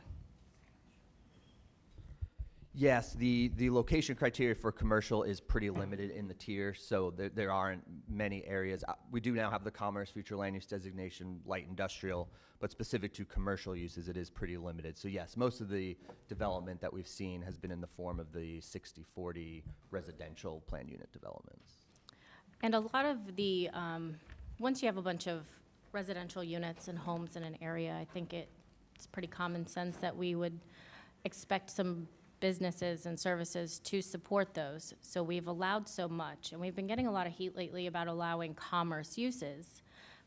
Yes, the location criteria for commercial is pretty limited in the tier, so there aren't many areas. We do now have the commerce future land use designation, light industrial, but specific to commercial uses, it is pretty limited. So yes, most of the development that we've seen has been in the form of the 60-40 residential plan unit developments.
And a lot of the, once you have a bunch of residential units and homes in an area, I think it's pretty common sense that we would expect some businesses and services to support those. So we've allowed so much, and we've been getting a lot of heat lately about allowing commerce uses,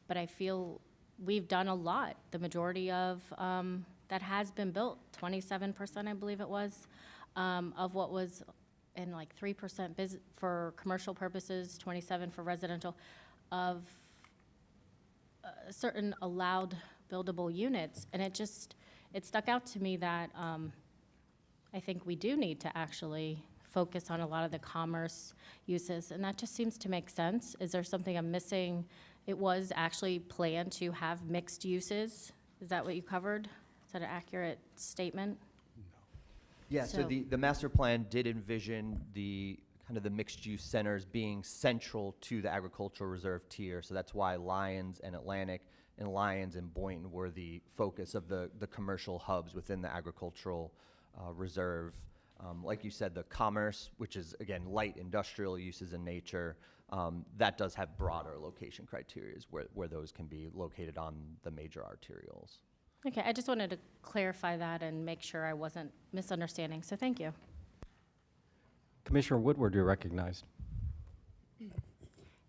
but I feel we've done a lot. The majority of that has been built, 27%, I believe it was, of what was, and like 3% for commercial purposes, 27 for residential, of certain allowed buildable units. And it stuck out to me that I think we do need to actually focus on a lot of the commerce uses, and that just seems to make sense. Is there something I'm missing? It was actually planned to have mixed uses. Is that what you covered? Is that an accurate statement?
Yeah, so the master plan did envision the kind of the mixed use centers being central to the agricultural reserve tier. So that's why Lyons and Atlantic and Lyons and Boynton were the focus of the commercial hubs within the agricultural reserve. Like you said, the commerce, which is again light industrial uses in nature, that does have broader location criteria where those can be located on the major arterials.
Okay, I just wanted to clarify that and make sure I wasn't misunderstanding, so thank you.
Commissioner Woodward, you're recognized.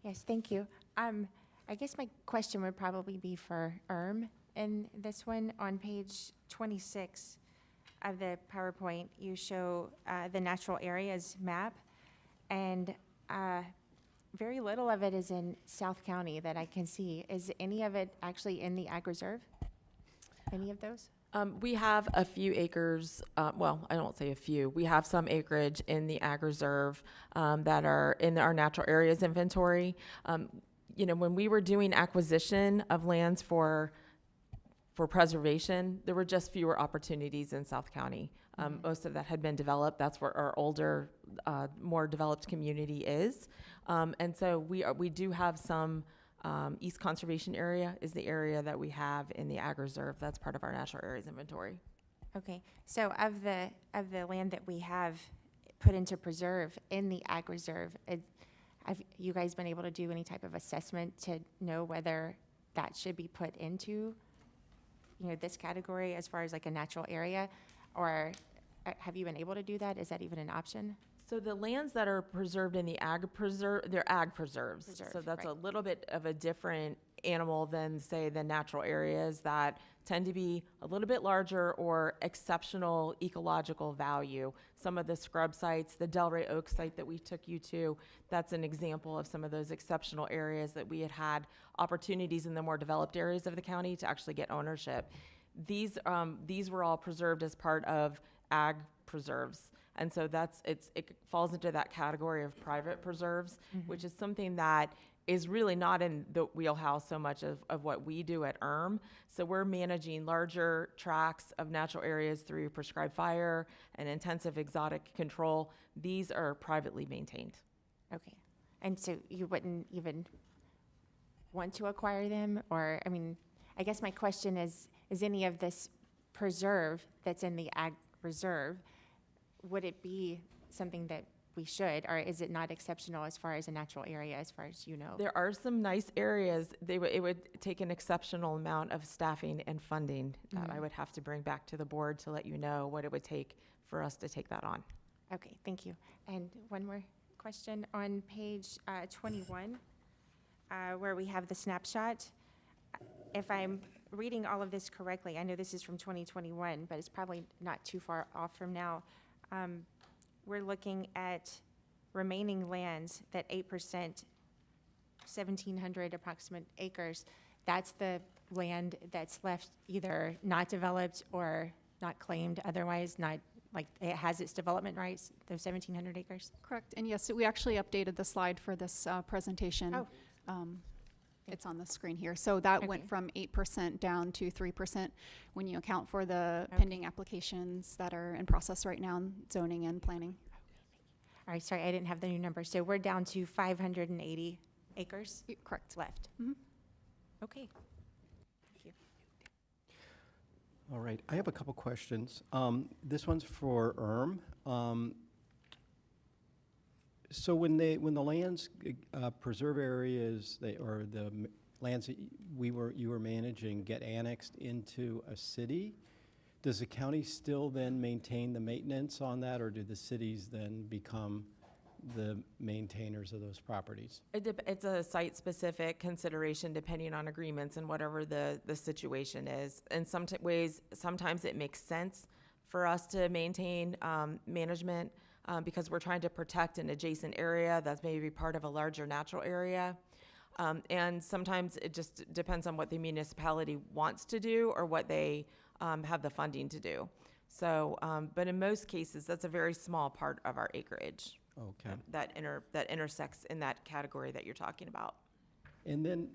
Yes, thank you. I guess my question would probably be for in this one. On page 26 of the PowerPoint, you show the natural areas map, and very little of it is in South County that I can see. Is any of it actually in the Ag Reserve? Any of those?
We have a few acres, well, I don't say a few, we have some acreage in the Ag Reserve that are in our natural areas inventory. You know, when we were doing acquisition of lands for preservation, there were just fewer opportunities in South County. Most of that had been developed. That's where our older, more developed community is. And so we do have some. East Conservation Area is the area that we have in the Ag Reserve. That's part of our natural areas inventory.
Okay, so of the land that we have put into preserve in the Ag Reserve, have you guys been able to do any type of assessment to know whether that should be put into, you know, this category as far as like a natural area, or have you been able to do that? Is that even an option?
So the lands that are preserved in the ag preserve, they're ag preserves. So that's
right.
a little bit of a different animal than, say, the natural areas that tend to be a little bit larger or exceptional ecological value. Some of the scrub sites, the Delray Oak site that we took you to, that's an example of some of those exceptional areas that we had opportunities in the more developed areas of the county to actually get ownership. These were all preserved as part of ag preserves. And so it falls into that category of private preserves, which is something that is really not in the wheelhouse so much of what we do at So we're managing larger tracts of natural areas through prescribed fire and intensive exotic control. These are privately maintained.
Okay, And so you wouldn't even want to acquire them? Or, I mean, I guess my question is any of this preserve that's in the ag reserve, would it be something that we should, or is it not exceptional as far as a natural area, as far as you know?
There are some nice areas. It would take an exceptional amount of staffing and funding that I would have to bring back to the board to let you know what it would take for us to take that on.
Okay, thank you. And one more question on page 21, where we have the snapshot. If I'm reading all of this correctly, I know this is from 2021, but it's probably not too far off from now. We're looking at remaining lands, that 8%, 1,700 approximate acres. That's the land that's left either not developed or not claimed, otherwise not, like, it has its development rights, those 1,700 acres?
Correct. And yes, we actually updated the slide for this presentation.
Oh.
It's on the screen here. So that went
Okay.
from 8% down to 3% when you account for the
Okay.
pending applications that are in process right now, in zoning and planning.
All right, sorry, I didn't have the new number. So we're down to 580 acres
Correct.
left.
Mhm.
Okay. Thank you.
All right, I have a couple questions. This one's for Erm. So when the lands, preserve areas, or the lands that you were managing get annexed into a city, does the county still then maintain the maintenance on that, or do the cities then become the maintainers of those properties?
It's a site-specific consideration depending on agreements and whatever the situation is. In some ways, sometimes it makes sense for us to maintain management because we're trying to protect an adjacent area that's maybe part of a larger natural area. And sometimes it just depends on what the municipality wants to do or what they have the funding to do. So, but in most cases, that's a very small part of our acreage.
Okay.
That intersects in that category that you're talking about.
And then,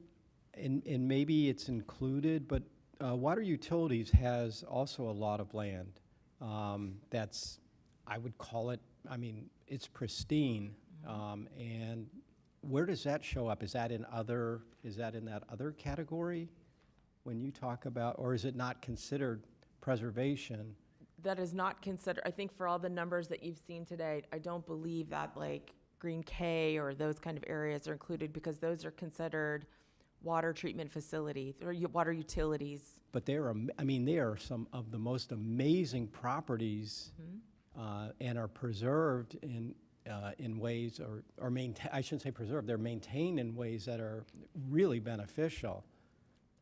and maybe it's included, but water utilities has also a lot of land that's, I would call it, I mean, it's pristine. And where does that show up? Is that in that other category when you talk about, or is it not considered preservation?
That is not considered, I think for all the numbers that you've seen today, I don't believe that like Green K or those kind of areas are included because those are considered water treatment facilities or water utilities.
But they are some of the most amazing properties and are preserved in ways, or maintain, I shouldn't say preserved, they're maintained in ways that are really beneficial.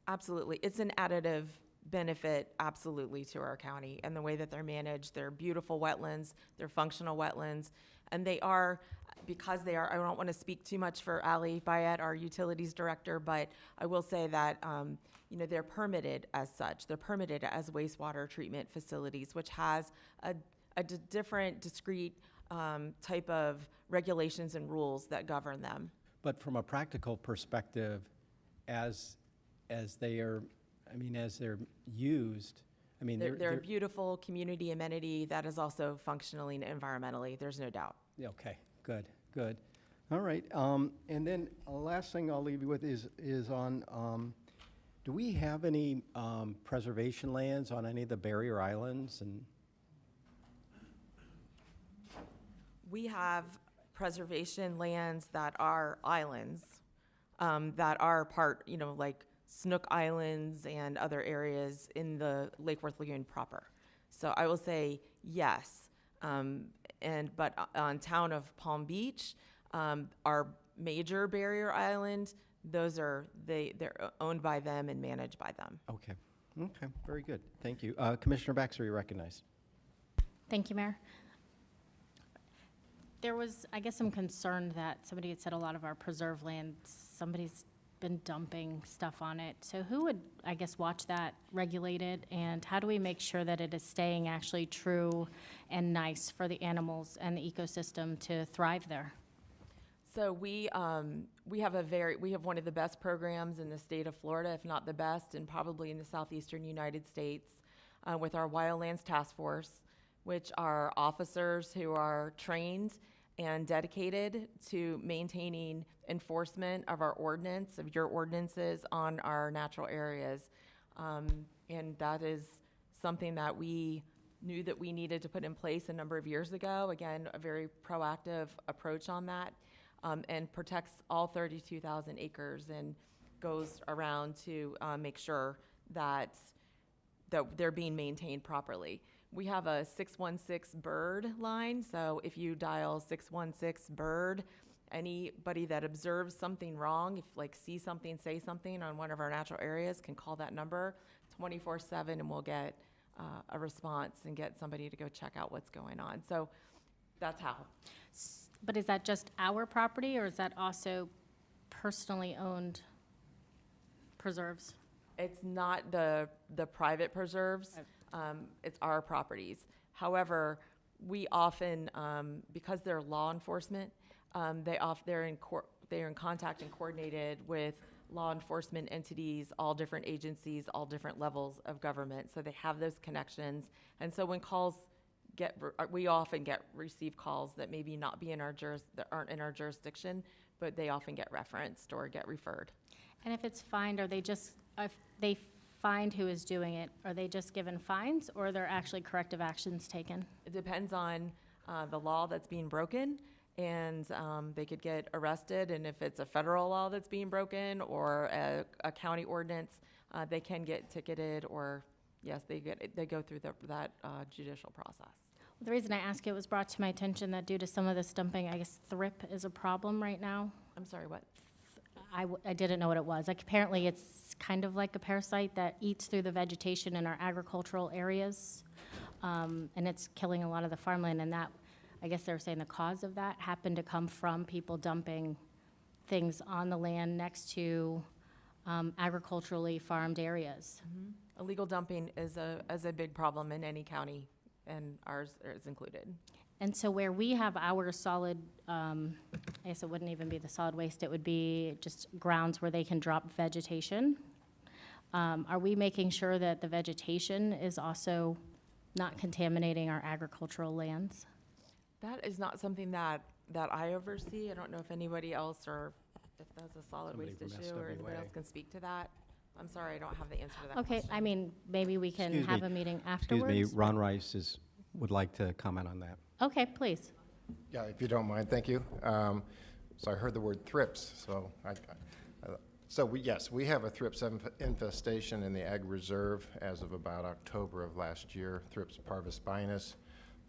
Absolutely. It's an additive benefit, absolutely, to our county and the way that they're managed. They're beautiful wetlands, they're functional wetlands, and they are, because they are, I don't want to speak too much for Ali Bayet, our utilities director, but I will say that, they're permitted as such. They're permitted as wastewater treatment facilities, which has a different, discrete type of regulations and rules that govern them.
But from a practical perspective, as they're used,
They're a beautiful community amenity that is also functioning environmentally, there's no doubt.
Yeah, okay, good. All right, and then last thing I'll leave you with is on, do we have any preservation lands on any of the barrier islands? And
We have preservation lands that are islands, that are part, like Snook Islands and other areas in the Lake Worth Lagoon proper. So I will say yes. But on town of Palm Beach, our major barrier island, they're owned by them and managed by them.
Okay, very good, thank you. Commissioner Baxter, you're recognized.
Thank you, Mayor. There was, I guess, some concern that somebody had said a lot of our preserve land, somebody's been dumping stuff on it. So who would, I guess, watch that, regulate it, and how do we make sure that it is staying actually true and nice for the animals and the ecosystem to thrive there?
So we have one of the best programs in the state of Florida, if not the best, and probably in the southeastern United States, with our Wildlands Task Force, which are officers who are trained and dedicated to maintaining enforcement of our ordinance, of your ordinances on our natural areas. And that is something that we knew that we needed to put in place a number of years ago. Again, a very proactive approach on that, and protects all 32,000 acres and goes around to make sure that they're being maintained properly. We have a 616 bird line, so if you dial 616 bird, anybody that observes something wrong, if like see something, say something on one of our natural areas, can call that number 24/7, and we'll get a response and get somebody to go check out what's going on. So that's how.
But is that just our property, or is that also personally owned preserves?
It's not the private preserves, it's our properties. However, we often, because they're law enforcement, they're in contact and coordinated with law enforcement entities, all different agencies, all different levels of government, so they have those connections. And so when calls we often receive calls that maybe not be in our that aren't in our jurisdiction, but they often get referenced or get referred.
And if it's fined, are they just, if they find who is doing it, are they just given fines, or are there actually corrective actions taken?
It depends on the law that's being broken, and they could get arrested, and if it's a federal law that's being broken or a county ordinance, they can get ticketed, or yes, they go through that judicial process.
The reason I ask, it was brought to my attention that due to some of this dumping, I guess thrip is a problem right now.
I'm sorry, what?
I didn't know what it was. Like, apparently it's kind of like a parasite that eats through the vegetation in our agricultural areas, and it's killing a lot of the farmland, and that, I guess they were saying the cause of that happened to come from people dumping things on the land next to agriculturally farmed areas.
Mm-hmm. Illegal dumping is a big problem in any county, and ours is included.
And so where we have our solid, I guess it wouldn't even be the solid waste, it would be just grounds where they can drop vegetation. Are we making sure that the vegetation is also not contaminating our agricultural lands?
That is not something that I oversee. I don't know if anybody else, or if that's a solid
Somebody
waste
from
issue, or anybody
SWA.
else can speak to that. I'm sorry, I don't have the answer to that
Okay,
question.
I mean, maybe we can
Excuse
have
me.
a meeting
Excuse
afterwards?
me, Ron Rice would like to comment on that.
Okay, please.
Yeah, if you don't mind, thank you. So I heard the word thrips, so yes, we have a thrips infestation in the Ag Reserve as of about October of last year. Thrips parvispinus,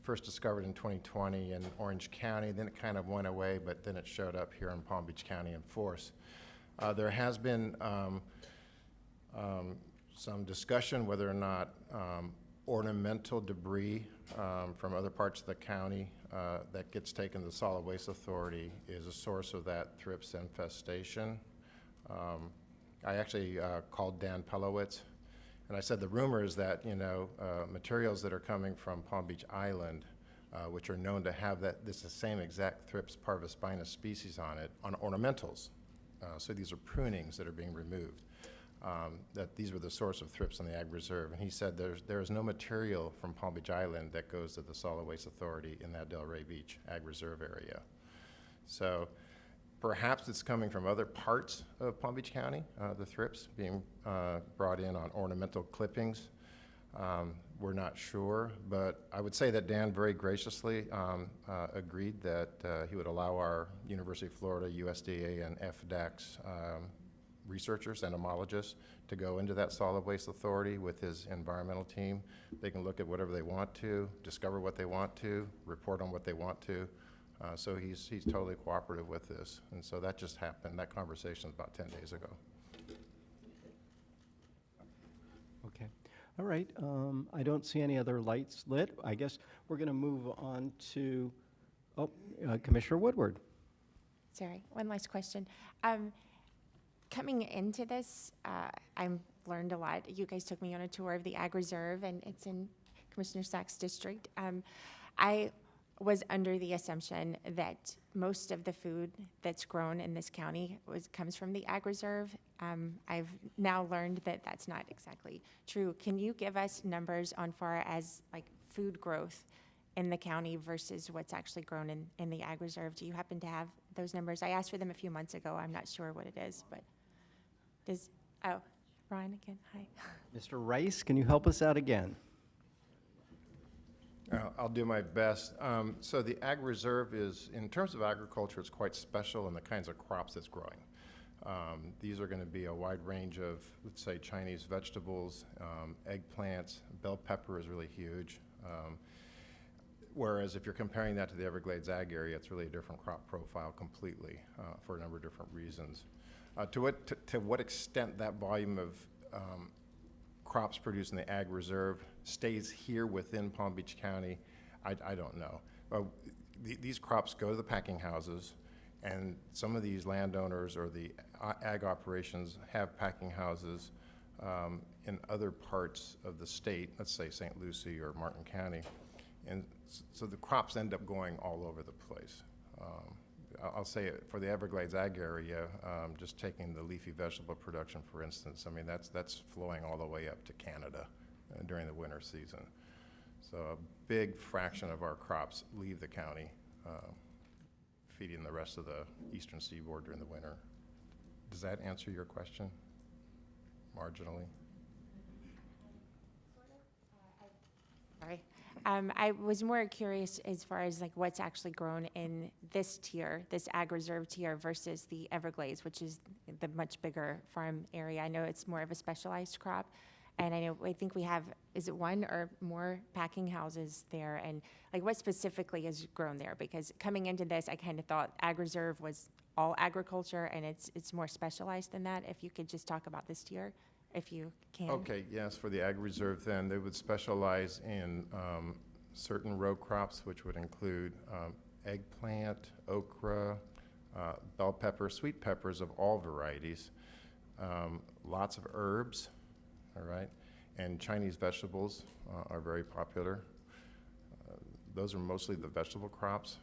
first discovered in 2020 in Orange County, then it kind of went away, but then it showed up here in Palm Beach County in force. There has been some discussion whether or not ornamental debris from other parts of the county that gets taken to the Solid Waste Authority is a source of that thrips infestation. I actually called Dan Pelowitz, and I said the rumor is that, materials that are coming from Palm Beach Island, which are known to have the same exact thrips parvispinus species on it, on ornamentals. So these are prunings that are being removed. That these were the source of thrips in the Ag Reserve. And he said there is no material from Palm Beach Island that goes to the Solid Waste Authority in that Delray Beach Ag Reserve area. So perhaps it's coming from other parts of Palm Beach County, the thrips being brought in on ornamental clippings. We're not sure, but I would say that Dan very graciously agreed that he would allow our University of Florida, USDA, and FDACS researchers, entomologists, to go into that Solid Waste Authority with his environmental team. They can look at whatever they want to, discover what they want to, report on what they want to. So he's totally cooperative with this. And so that just happened. That conversation was about 10 days ago.
Okay. All right. I don't see any other lights lit. I guess we're going to move on to, Commissioner Woodward.
Sorry, one last question. Coming into this, I've learned a lot. You guys took me on a tour of the Ag Reserve, and it's in Commissioner Sachs' district. I was under the assumption that most of the food that's grown in this county comes from the Ag Reserve. I've now learned that that's not exactly true. Can you give us numbers on far as like food growth in the county versus what's actually grown in the ag reserve. Do you happen to have those numbers? I asked for them a few months ago. I'm not sure what it is, but oh, Ron again, hi.
Mr. Rice, can you help us out again?
I'll do my best. So the ag reserve is, in terms of agriculture, it's quite special in the kinds of crops it's growing. These are going to be a wide range of, let's say, Chinese vegetables, eggplants. Bell pepper is really huge. Whereas if you're comparing that to the Everglades ag area, it's really a different crop profile completely for a number of different reasons. To what extent that volume of crops produced in the ag reserve stays here within Palm Beach County, I don't know. These crops go to the packing houses, and some of these landowners or the ag operations have packing houses in other parts of the state, let's say St. Lucie or Martin County. And so the crops end up going all over the place. I'll say it, for the Everglades ag area, just taking the leafy vegetable production, for instance, I mean, that's flowing all the way up to Canada during the winter season. So a big fraction of our crops leave the county, feeding the rest of the eastern seaboard during the winter. Does that answer your question? Marginally?
Sorry. I was more curious as far as like what's actually grown in this tier, this ag reserve tier versus the Everglades, which is the much bigger farm area. I know it's more of a specialized crop. And I think we have, is it one or more packing houses there? And like what specifically is grown there? Because coming into this, I kind of thought ag reserve was all agriculture, and it's more specialized than that. If you could just talk about this tier, if you can.
Okay, yes, for the ag reserve then, they would specialize in certain row crops, which would include eggplant, okra, bell pepper, sweet peppers of all varieties, lots of herbs, all right, and Chinese vegetables are very popular. Those are mostly the vegetable crops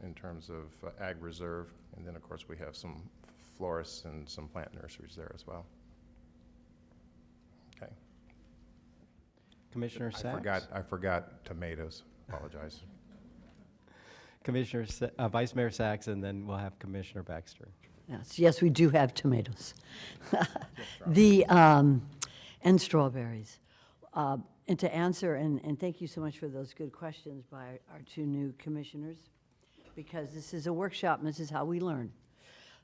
in terms of ag reserve, and then of course we have some florists and some plant nurseries there as well. Okay.
Commissioner Sacks?
I forgot tomatoes. Apologize.
Vice Mayor Sacks, and then we'll have Commissioner Baxter.
Yes, we do have tomatoes. And strawberries. And to answer, and thank you so much for those good questions by our two new commissioners, because this is a workshop and this is how we learn.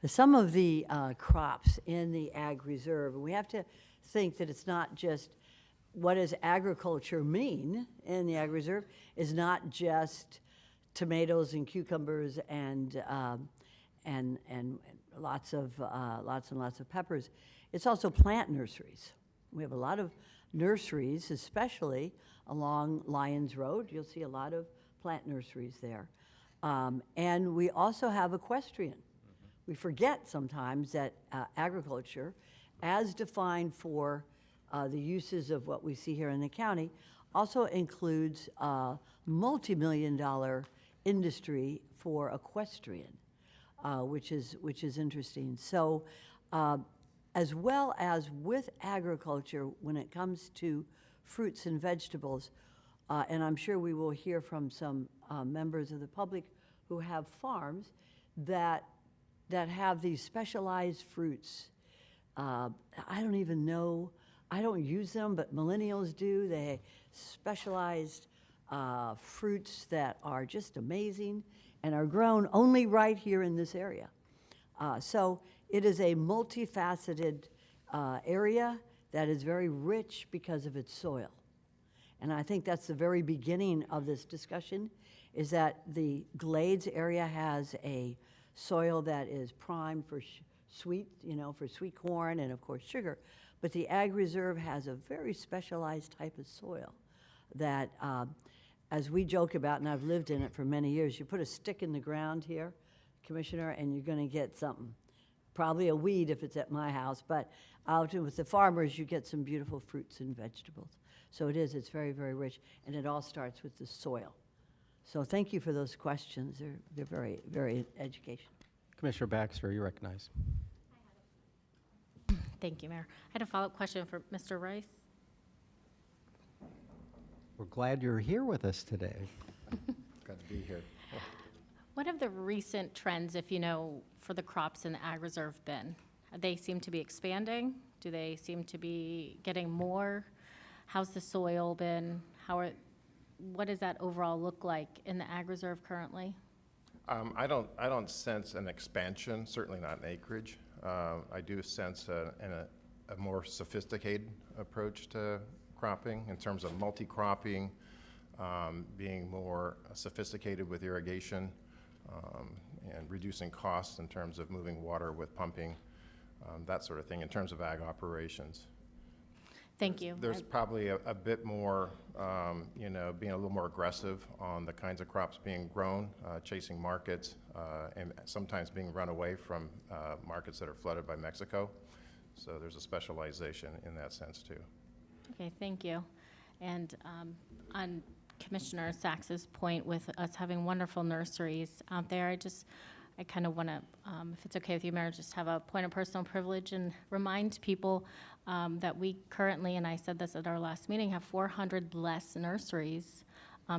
Some of the crops in the ag reserve, we have to think that it's not just what does agriculture mean in the ag reserve is not just tomatoes and cucumbers and lots and lots of peppers. It's also plant nurseries. We have a lot of nurseries, especially along Lyons Road. You'll see a lot of plant nurseries there. And we also have equestrian. We forget sometimes that agriculture, as defined for the uses of what we see here in the county, also includes a multi-million-dollar industry for equestrian, which is interesting. So, as well as with agriculture, when it comes to fruits and vegetables, and I'm sure we will hear from some members of the public who have farms that have these specialized fruits. I don't even know, I don't use them, but millennials do. They specialized fruits that are just amazing and are grown only right here in this area. So it is a multifaceted area that is very rich because of its soil. And I think that's the very beginning of this discussion, is that the Glades area has a soil that is prime for sweet, for sweet corn and of course sugar. But the ag reserve has a very specialized type of soil that, as we joke about, and I've lived in it for many years, you put a stick in the ground here, Commissioner, and you're going to get something. Probably a weed if it's at my house, but out with the farmers, you get some beautiful fruits and vegetables. So it's very, very rich, and it all starts with the soil. So thank you for those questions. They're very, very educational.
Commissioner Baxter, you recognize.
Thank you, Mayor. I had a follow-up question for Mr. Rice.
We're glad you're here with us today.
Glad to be here.
What have the recent trends, if you know, for the crops in the ag reserve been? They seem to be expanding? Do they seem to be getting more? How's the soil been? What does that overall look like in the ag reserve currently?
I don't sense an expansion, certainly not in acreage. I do sense a more sophisticated approach to cropping in terms of multi-cropping, being more sophisticated with irrigation, and reducing costs in terms of moving water with pumping, that sort of thing in terms of ag operations.
Thank you.
There's probably a bit more, being a little more aggressive on the kinds of crops being grown, chasing markets, and sometimes being run away from markets that are flooded by Mexico. So there's a specialization in that sense too.
Okay, thank you. And on Commissioner Sachs's point with us having wonderful nurseries out there, I kind of want to, if it's okay with you, Mayor, just have a point of personal privilege and remind people that we currently, and I said this at our last meeting, have 400 less nurseries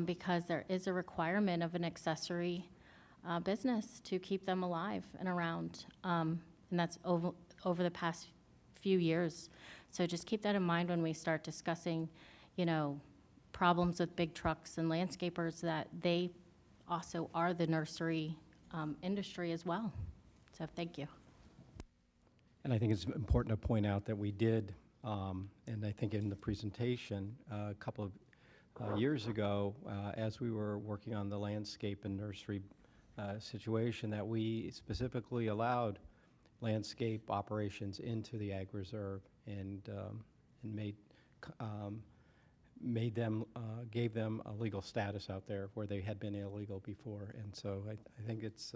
because there is a requirement of an accessory business to keep them alive and around. And that's over the past few years. So just keep that in mind when we start discussing, problems with big trucks and landscapers, that they also are the nursery industry as well. So thank you.
And I think it's important to point out that we did, and I think in the presentation a couple of years ago, as we were working on the landscape and nursery situation, that we specifically allowed landscape operations into the ag reserve and gave them a legal status out there where they had been illegal before. And so I think it's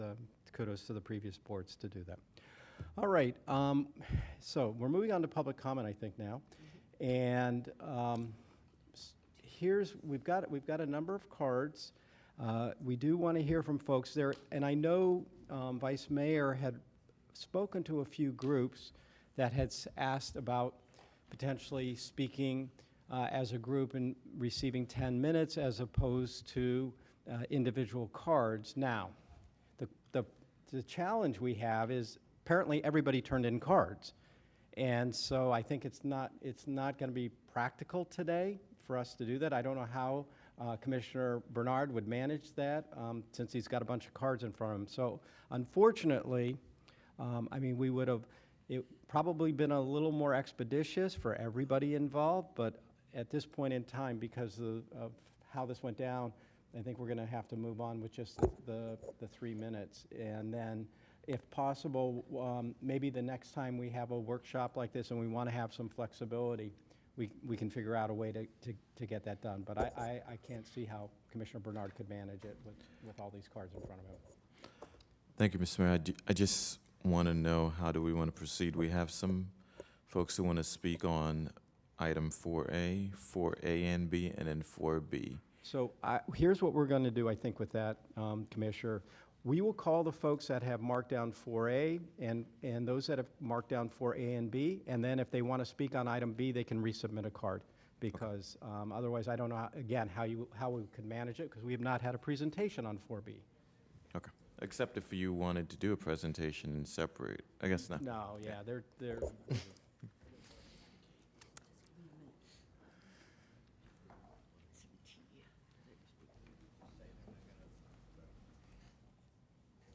kudos to the previous boards to do that. All right, so we're moving on to public comment, I think, now. And we've got a number of cards. We do want to hear from folks there, and I know Vice Mayor had spoken to a few groups that had asked about potentially speaking as a group and receiving 10 minutes as opposed to individual cards. Now, the challenge we have is apparently everybody turned in cards. And so I think it's not going to be practical today for us to do that. I don't know how Commissioner Bernard would manage that since he's got a bunch of cards in front of him. So unfortunately, we would have probably been a little more expeditious for everybody involved, but at this point in time, because of how this went down, I think we're going to have to move on with just the 3 minutes. And then, if possible, maybe the next time we have a workshop like this and we want to have some flexibility, we can figure out a way to get that done. But I can't see how Commissioner Bernard could manage it with all these cards in front of him.
Thank you, Mr. Mayor. I just want to know, how do we want to proceed? We have some folks who want to speak on item 4A, 4A and B, and then 4B.
So here's what we're going to do, I think, with that, Commissioner. We will call the folks that have marked down 4A and those that have marked down 4A and B, and then if they want to speak on item B, they can resubmit a card, because otherwise I don't know, how we could manage it, because we have not had a presentation on 4B.
Okay. Except if you wanted to do a presentation and separate. I guess not.
No, yeah, they're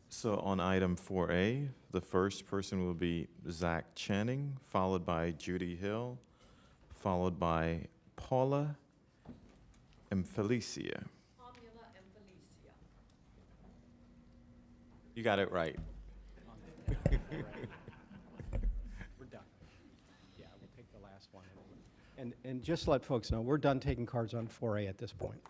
So on item 4A, the first person will be Zach Channing, followed by Judy Hill, followed by Paula and Felicia. You got it right.
We're done. Yeah, we'll take the last one. And just to let folks know, we're done taking cards on 4A at this point.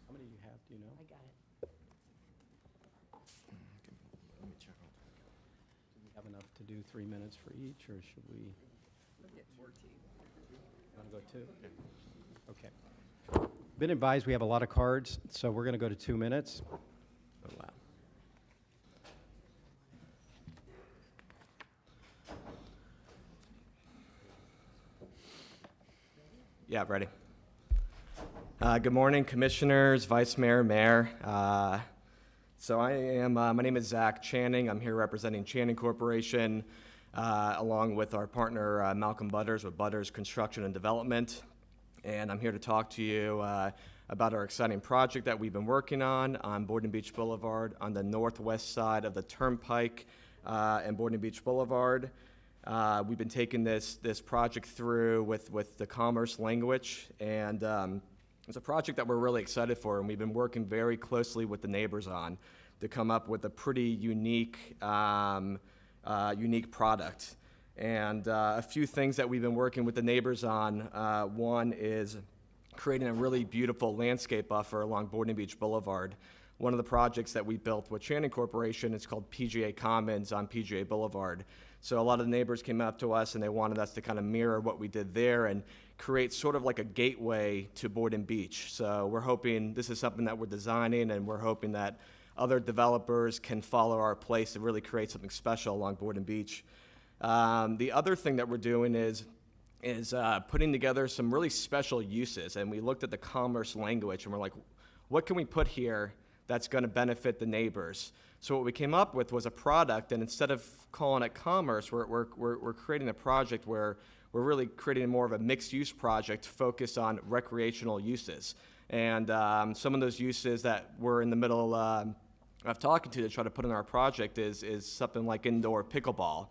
How many do you have? Do you know?
I got it.
Let me check.
Do we have enough to do 3 minutes for each, or should we? Want to go 2? Okay. Been advised we have a lot of cards, so we're going to go to 2 minutes.
Oh, wow.
Yeah, ready. Good morning, commissioners, vice mayor, mayor. My name is Zach Channing. I'm here representing Channing Corporation, along with our partner, Malcolm Butters with Butters Construction and Development. And I'm here to talk to you about our exciting project that we've been working on Boynton Beach Boulevard on the northwest side of the Turnpike and Boynton Beach Boulevard. We've been taking this project through with the commerce language, and it's a project that we're really excited for, and we've been working very closely with the neighbors on to come up with a pretty unique product. And a few things that we've been working with the neighbors on. One is creating a really beautiful landscape buffer along Boynton Beach Boulevard. One of the projects that we built with Channing Corporation is called PGA Commons on PGA Boulevard. So a lot of the neighbors came up to us and they wanted us to kind of mirror what we did there and create sort of like a gateway to Boynton Beach. So we're hoping, this is something that we're designing, and we're hoping that other developers can follow our place to really create something special along Boynton Beach. The other thing that we're doing is putting together some really special uses, and we looked at the commerce language and we're like, what can we put here that's going to benefit the neighbors? So what we came up with was a product, and instead of calling it commerce, we're creating a project where we're really creating more of a mixed-use project focused on recreational uses. And some of those uses that we're in the middle of talking to try to put in our project is something like indoor pickleball,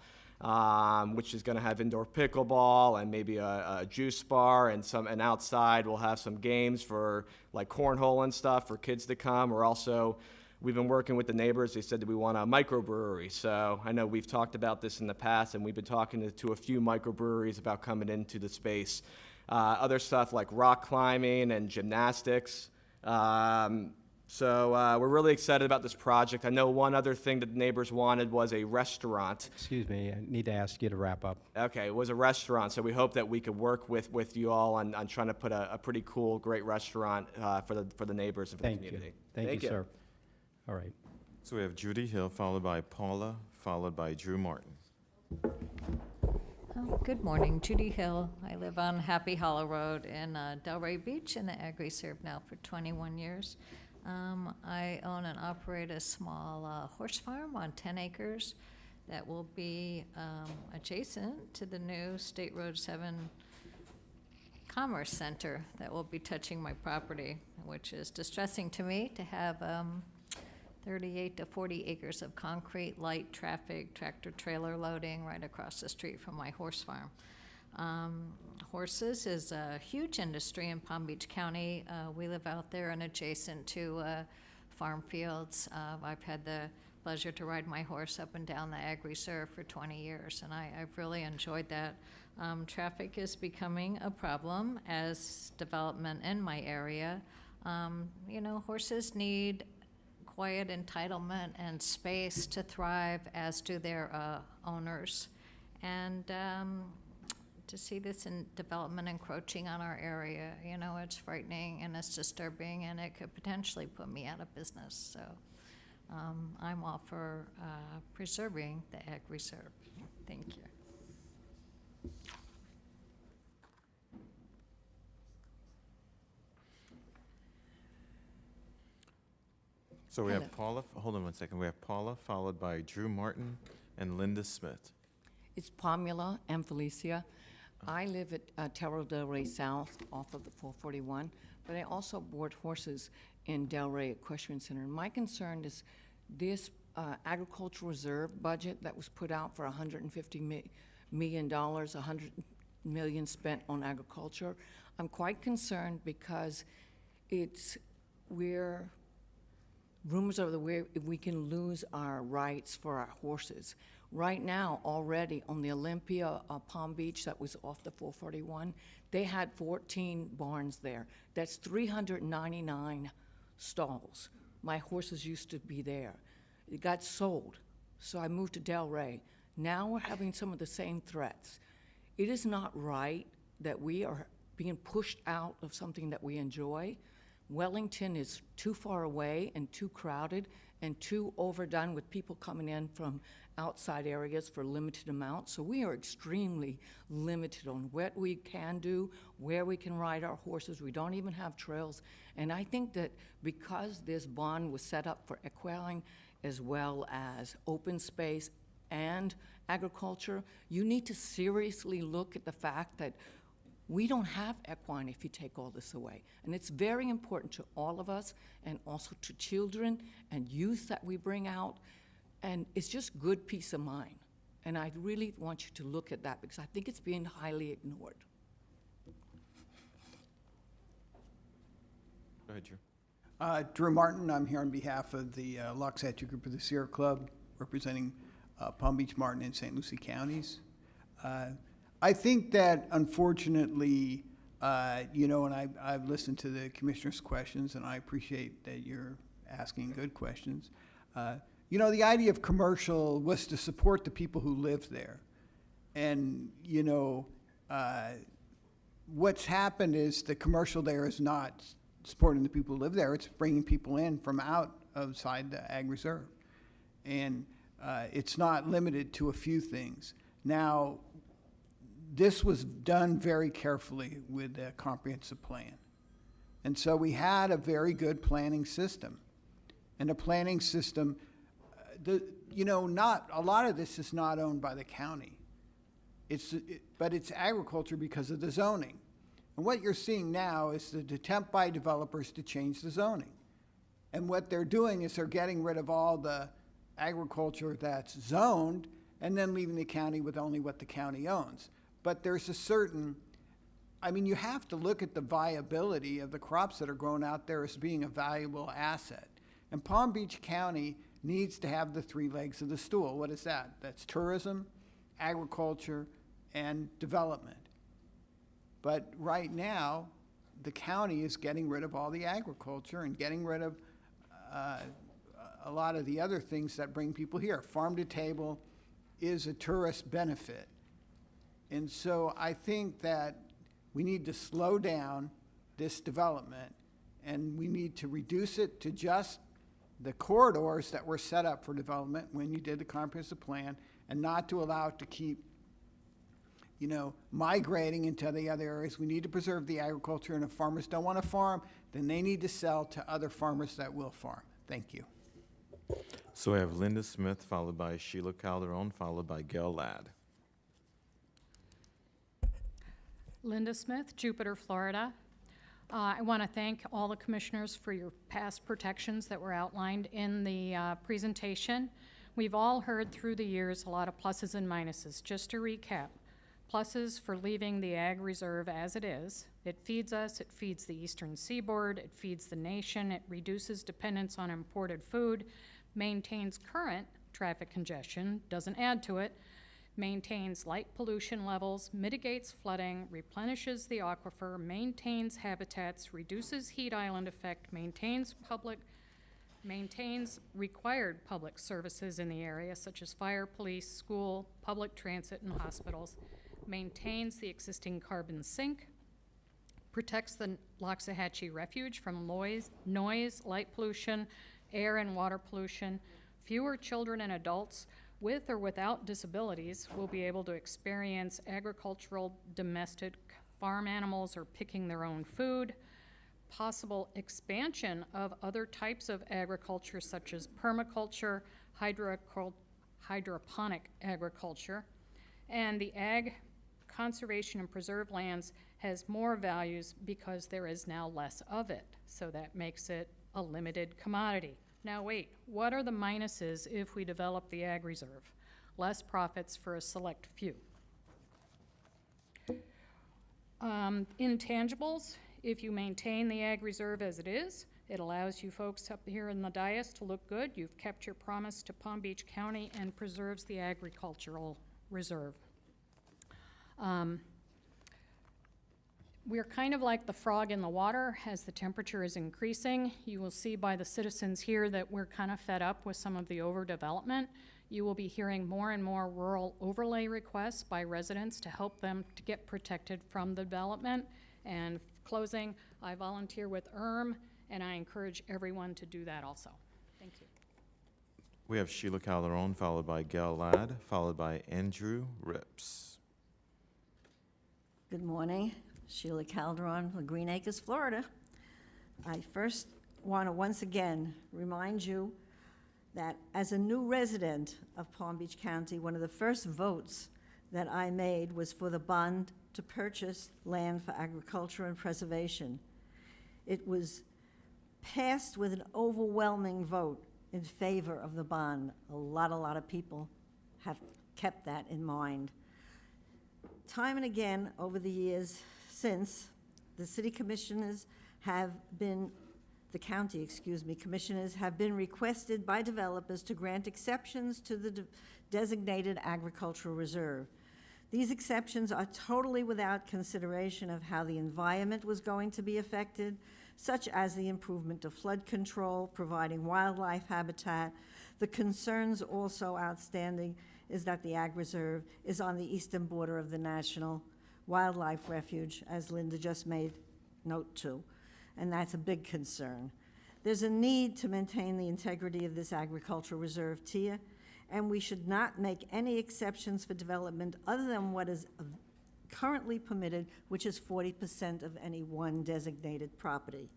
which is going to have indoor pickleball and maybe a juice bar, and outside we'll have some games for like cornhole and stuff for kids to come. We've been working with the neighbors. They said that we want a microbrewery. So I know we've talked about this in the past, and we've been talking to a few microbreweries about coming into the space. Other stuff like rock climbing and gymnastics. So we're really excited about this project. I know one other thing that the neighbors wanted was a restaurant.
Excuse me, I need to ask you to wrap up.
Okay, it was a restaurant, so we hope that we could work with you all on trying to put a pretty cool, great restaurant for the neighbors and for the community.
Thank you, sir. All right.
So we have Judy Hill, followed by Paula, followed by Drew Martin.
Good morning, Judy Hill. I live on Happy Hollow Road in Delray Beach in the Agri-Serve now for 21 years. I own and operate a small horse farm on 10 acres that will be adjacent to the new State Road 7 Commerce Center that will be touching my property, which is distressing to me to have 38 to 40 acres of concrete, light traffic, tractor trailer loading right across the street from my horse farm. Horses is a huge industry in Palm Beach County. We live out there and adjacent to farm fields. I've had the pleasure to ride my horse up and down the Agri-Serve for 20 years, and I've really enjoyed that. Traffic is becoming a problem as development in my area. Horses need quiet entitlement and space to thrive, as do their owners. And to see this in development encroaching on our area, it's frightening and it's disturbing, and it could potentially put me out of business. So I'm all for preserving the Agri-Serve. Thank you.
So we have Paula, hold on one second. We have Paula, followed by Drew Martin and Linda Smith.
It's Pamela and Felicia. I live at Terrell Delray South off of the 441, but I also board horses in Delray Equestrian Center. And my concern is this agricultural reserve budget that was put out for $150 million, $100 million spent on agriculture. I'm quite concerned because rumors are that we can lose our rights for our horses. Right now, already on the Olympia Palm Beach that was off the 441, they had 14 barns there. That's 399 stalls. My horses used to be there. It got sold, so I moved to Delray. Now we're having some of the same threats. It is not right that we are being pushed out of something that we enjoy. Wellington is too far away and too crowded and too overdone with people coming in from outside areas for limited amounts. So we are extremely limited on what we can do, where we can ride our horses. We don't even have trails. And I think that because this bond was set up for equine as well as open space and agriculture, you need to seriously look at the fact that we don't have equine if you take all this away. And it's very important to all of us and also to children and youth that we bring out. And it's just good peace of mind. And I really want you to look at that because I think it's being highly ignored.
Go ahead, Drew.
Drew Martin, I'm here on behalf of the Loxahatchee Group of the Sierra Club, representing Palm Beach, Martin, and St. Lucie counties. I think that unfortunately, and I've listened to the commissioner's questions, and I appreciate that you're asking good questions. The idea of commercial was to support the people who live there. And, what's happened is the commercial there is not supporting the people who live there. It's bringing people in from outside the ag reserve. And it's not limited to a few things. Now, this was done very carefully with a comprehensive plan. And so we had a very good planning system. And the planning system, not a lot of this is not owned by the county. But it's agriculture because of the zoning. And what you're seeing now is the attempt by developers to change the zoning. And what they're doing is they're getting rid of all the agriculture that's zoned and then leaving the county with only what the county owns. But there's a certain, you have to look at the viability of the crops that are grown out there as being a valuable asset. And Palm Beach County needs to have the three legs of the stool. What is that? That's tourism, agriculture, and development. But right now, the county is getting rid of all the agriculture and getting rid of a lot of the other things that bring people here. Farm to table is a tourist benefit. And so I think that we need to slow down this development and we need to reduce it to just the corridors that were set up for development when you did the comprehensive plan and not to allow it to keep migrating into the other areas. We need to preserve the agriculture, and if farmers don't want to farm, then they need to sell to other farmers that will farm. Thank you.
So we have Linda Smith, followed by Sheila Calderon, followed by Gail Ladd.
Linda Smith, Jupiter, Florida. I want to thank all the commissioners for your past protections that were outlined in the presentation. We've all heard through the years a lot of pluses and minuses. Just to recap, pluses for leaving the ag reserve as it is. It feeds us, it feeds the eastern seaboard, it feeds the nation, it reduces dependence on imported food, maintains current traffic congestion, doesn't add to it, maintains light pollution levels, mitigates flooding, replenishes the aquifer, maintains habitats, reduces heat island effect, maintains required public services in the area such as fire, police, school, public transit, and hospitals, maintains the existing carbon sink, protects the Loxahatchee Refuge from noise, light pollution, air and water pollution. Fewer children and adults with or without disabilities will be able to experience agricultural, domestic farm animals or picking their own food. Possible expansion of other types of agriculture such as permaculture, hydroponic agriculture, and the ag conservation and preserved lands has more values because there is now less of it, so that makes it a limited commodity. Now wait, what are the minuses if we develop the ag reserve? Less profits for a select few. Intangibles, if you maintain the ag reserve as it is, it allows you folks up here in the dais to look good. You've kept your promise to Palm Beach County and preserves the agricultural reserve. We're kind of like the frog in the water as the temperature is increasing. You will see by the citizens here that we're kind of fed up with some of the overdevelopment. You will be hearing more and more rural overlay requests by residents to help them to get protected from the development. And closing, I volunteer with and I encourage everyone to do that also. Thank you.
We have Sheila Calderon, followed by Gail Ladd, followed by Andrew Rips.
Good morning, Sheila Calderon from Green Acres, Florida. I first want to once again remind you that as a new resident of Palm Beach County, one of the first votes that I made was for the bond to purchase land for agriculture and preservation. It was passed with an overwhelming vote in favor of the bond. A lot of people have kept that in mind. Time and again over the years since, the city commissioners have been, the county, commissioners have been requested by developers to grant exceptions to the designated agricultural reserve. These exceptions are totally without consideration of how the environment was going to be affected, such as the improvement of flood control, providing wildlife habitat. The concerns also outstanding is that the Ag Reserve is on the eastern border of the National Wildlife Refuge, as Linda just made note to, and that's a big concern. There's a need to maintain the integrity of this agricultural reserve tier, and we should not make any exceptions for development other than what is currently permitted, which is 40% of any one designated property.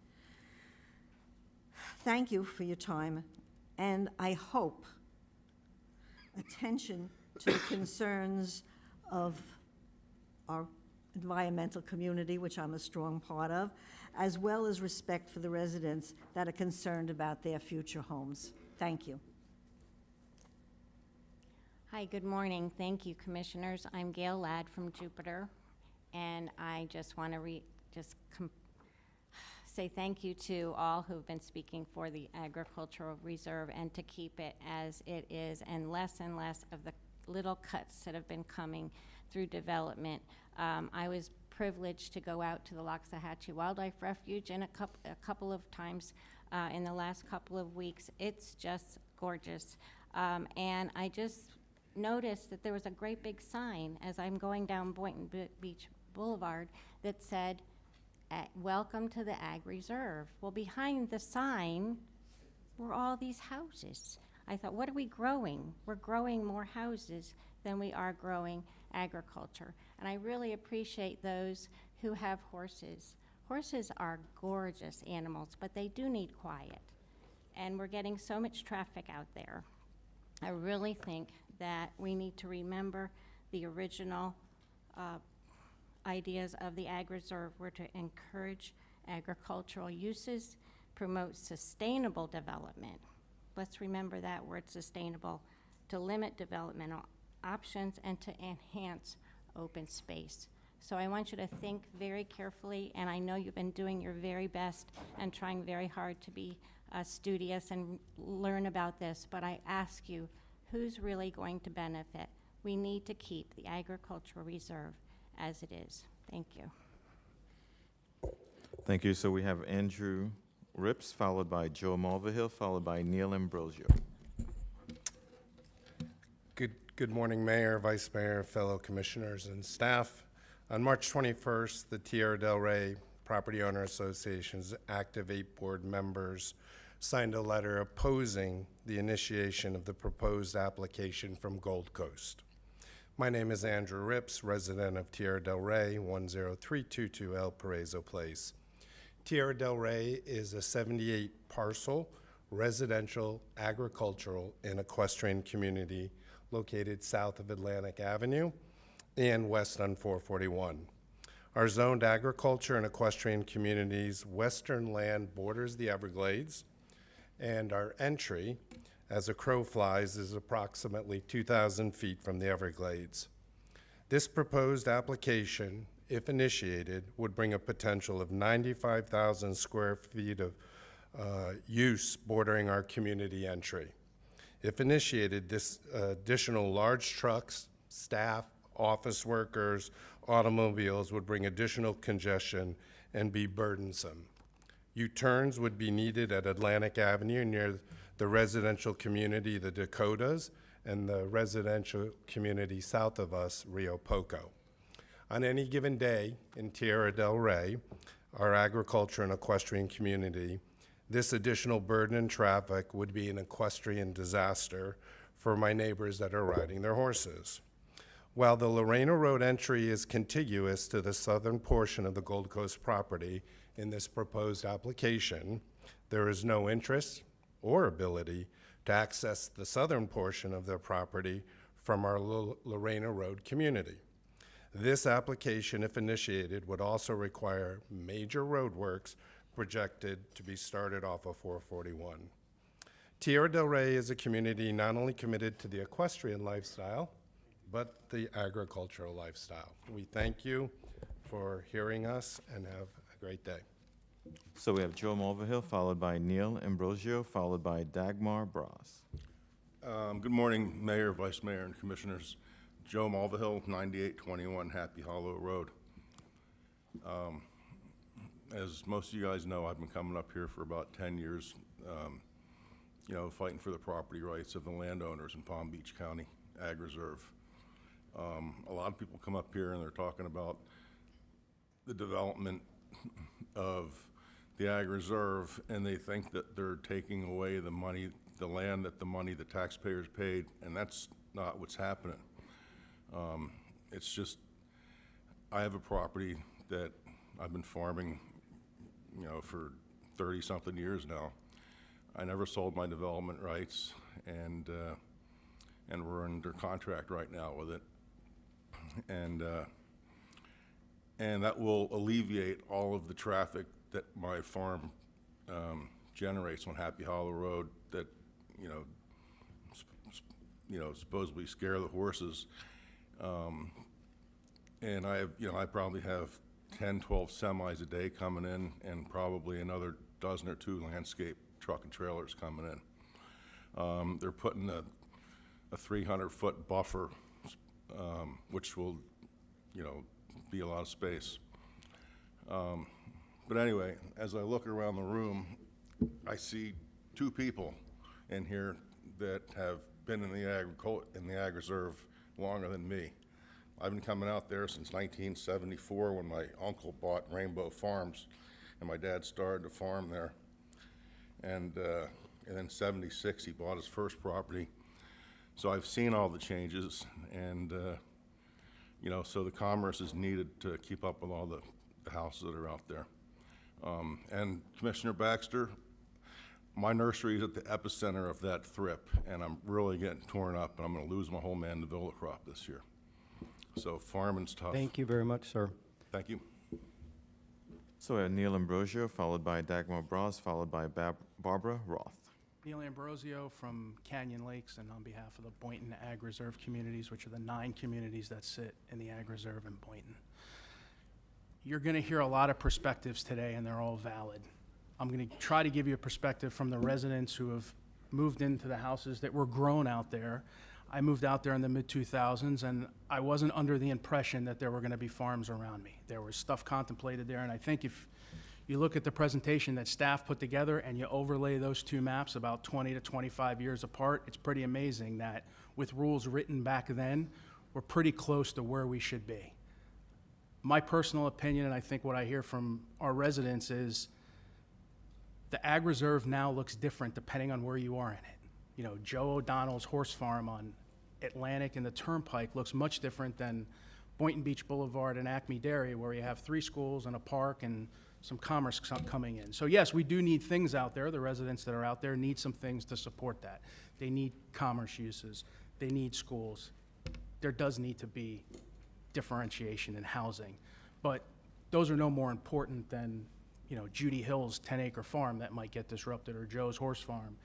Thank you for your time, and I hope attention to the concerns of our environmental community, which I'm a strong part of, as well as respect for the residents that are concerned about their future homes. Thank you.
Hi, good morning. Thank you, Commissioners. I'm Gail Ladd from Jupiter, and I just want to say thank you to all who've been speaking for the Agricultural Reserve, and to keep it as it is, and less of the little cuts that have been coming through development. I was privileged to go out to the Loxahatchee Wildlife Refuge a couple of times in the last couple of weeks. It's just gorgeous. And I just noticed that there was a great big sign as I'm going down Boynton Beach Boulevard that said, "Welcome to the Ag Reserve." Well, behind the sign were all these houses. I thought, what are we growing? We're growing more houses than we are growing agriculture. And I really appreciate those who have horses. Horses are gorgeous animals, but they do need quiet. And we're getting so much traffic out there. I really think that we need to remember the original ideas of the Ag Reserve were to encourage agricultural uses, promote sustainable development. Let's remember that word, sustainable, to limit developmental options and to enhance open space. So I want you to think very carefully, and I know you've been doing your very best and trying very hard to be studious and learn about this, but I ask you, who's really going to benefit? We need to keep the agricultural reserve as it is. Thank you.
Thank you. So we have Andrew Rips, followed by Joe Mulvihill, followed by Neil Ambrosio.
Good morning, Mayor, Vice Mayor, fellow commissioners, and staff. On March 21st, the Tierra del Rey Property Owner Association's active 8 board members signed a letter opposing the initiation of the proposed application from Gold Coast. My name is Andrew Rips, resident of Tierra del Rey, 10322 El Paraiso Place. Tierra del Rey is a 78-parcel residential, agricultural, and equestrian community located south of Atlantic Avenue and west on 441. Our zoned agriculture and equestrian community's western land borders the Everglades, and our entry, as a crow flies, is approximately 2,000 feet from the Everglades. This proposed application, if initiated, would bring a potential of 95,000 square feet of use bordering our community entry. If initiated, this additional large trucks, staff, office workers, automobiles would bring additional congestion and be burdensome. U-turns would be needed at Atlantic Avenue near the residential community, the Dakotas, and the residential community south of us, Rio Poco. On any given day in Tierra del Rey, our agriculture and equestrian community
This additional burden in traffic would be an equestrian disaster for my neighbors that are riding their horses. While the Lorena Road entry is contiguous to the southern portion of the Gold Coast property in this proposed application, there is no interest or ability to access the southern portion of their property from our Lorena Road community. This application, if initiated, would also require major roadworks projected to be started off of 441. Tierra del Rey is a community not only committed to the equestrian lifestyle, but the agricultural lifestyle. We thank you for hearing us and have a great day.
So we have Joe Mulvihill, followed by Neil Ambrosio, followed by Dagmar Bras.
Good morning, Mayor, Vice Mayor, and Commissioners. Joe Mulvihill, 9821 Happy Hollow Road. As most of you guys know, I've been coming up here for about 10 years, you know, fighting for the property rights of the landowners in Palm Beach County Ag Reserve. A lot of people come up here and they're talking about the development of the Ag Reserve, and they think that they're taking away the money, the land that the taxpayers paid, and that's not what's happening. It's just, I have a property that I've been farming, you know, for 30-something years now. I never sold my development rights, and we're under contract right now with it. And that will alleviate all of the traffic that my farm generates on Happy Hollow Road that, you know, supposedly scare the horses. And I probably have 10, 12 semis a day coming in, and probably another dozen or two landscape truck and trailers coming in. They're putting a 300-foot buffer, which will, you know, be a lot of space. But anyway, as I look around the room, I see two people in here that have been in the Ag Reserve longer than me. I've been coming out there since 1974 when my uncle bought Rainbow Farms, and my dad started to farm there. And then 76, he bought his first property. So I've seen all the changes, and you know, so the commerce is needed to keep up with all the houses that are out there. And Commissioner Baxter, my nursery is at the epicenter of that thrip, and I'm really getting torn up, and I'm going to lose my whole mandevilla crop this year. So farming's tough.
Thank you very much, sir.
Thank you.
So we have Neil Ambrosio, followed by Dagmar Bras, followed by Barbara Roth.
Neil Ambrosio from Canyon Lakes, and on behalf of the Boynton Ag Reserve communities, which are the 9 communities that sit in the Ag Reserve in Boynton. You're going to hear a lot of perspectives today, and they're all valid. I'm going to try to give you a perspective from the residents who have moved into the houses that were grown out there. I moved out there in the mid-2000s, and I wasn't under the impression that there were going to be farms around me. There was stuff contemplated there, and I think if you look at the presentation that staff put together and you overlay those two maps about 20 to 25 years apart, it's pretty amazing that with rules written back then, we're pretty close to where we should be. My personal opinion, and I think what I hear from our residents, is the Ag Reserve now looks different depending on where you are in it. You know, Joe O'Donnell's horse farm on Atlantic and the Turnpike looks much different than Boynton Beach Boulevard and Acme Dairy, where you have 3 schools and a park and some commerce coming in. So yes, we do need things out there. The residents that are out there need some things to support that. They need commerce uses. They need schools. There does need to be differentiation in housing. But those are no more important than, you know, Judy Hill's 10-acre farm that might get disrupted, or Joe's horse farm.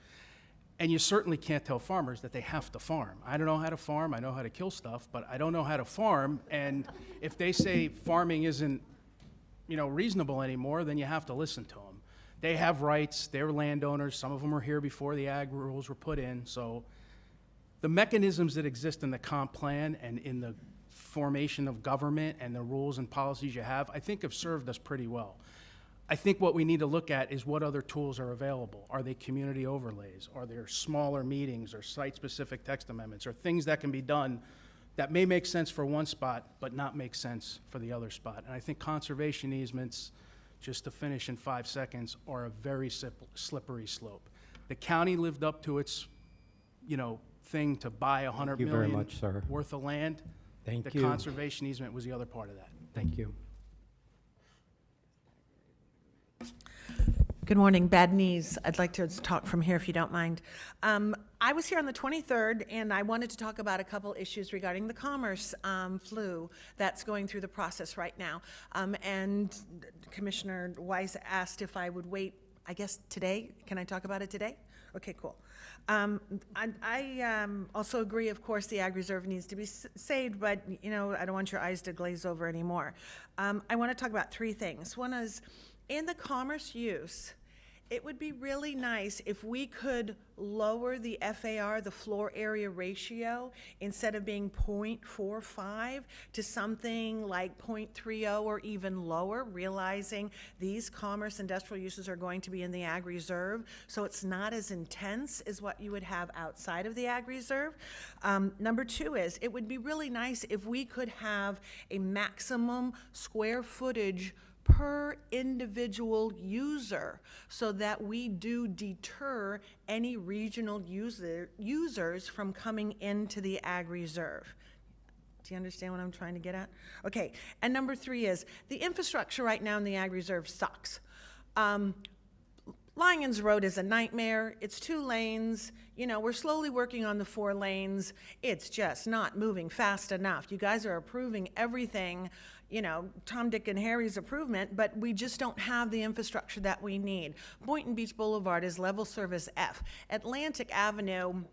And you certainly can't tell farmers that they have to farm. I don't know how to farm, I know how to kill stuff, but I don't know how to farm. And if they say farming isn't, you know, reasonable anymore, then you have to listen to them. They have rights, they're landowners, some of them were here before the ag rules were put in. So the mechanisms that exist in the comp plan and in the formation of government and the rules and policies you have, I think have served us pretty well. I think what we need to look at is what other tools are available. Are they community overlays? Are there smaller meetings or site-specific text amendments, or things that can be done that may make sense for one spot but not make sense for the other spot? And I think conservation easements just to finish in 5 seconds, are a very slippery slope. The county lived up to its, thing to buy $100
Thank you very
million
much, sir.
worth of land.
Thank
The
you.
conservation easement was the other part of that.
Thank you.
Good morning, bad knees. I'd like to talk from here if you don't mind. I was here on the 23rd and I wanted to talk about a couple issues regarding the commerce flu that's going through the process right now. And Commissioner Weiss asked if I would wait, I guess today. Can I talk about it today? Okay, cool. I also agree, of course, the ag reserve needs to be saved, but I don't want your eyes to glaze over anymore. I want to talk about three things. One is, in the commerce use, it would be really nice if we could lower the FAR, the floor area ratio, instead of being 0.45 to something like 0.30 or even lower, realizing these commerce industrial uses are going to be in the ag reserve, so it's not as intense as what you would have outside of the ag reserve. Number two is, it would be really nice if we could have a maximum square footage per individual user, so that we do deter any regional users from coming into the ag reserve. Do you understand what I'm trying to get at? Okay, and number three is, the infrastructure right now in the ag reserve sucks. Lyons Road is a nightmare. It's 2 lanes. We're slowly working on the 4 lanes. It's just not moving fast enough. You guys are approving everything, Tom, Dick, and Harry's approval, but we just don't have the infrastructure that we need. Boynton Beach Boulevard is level service F. Atlantic Avenue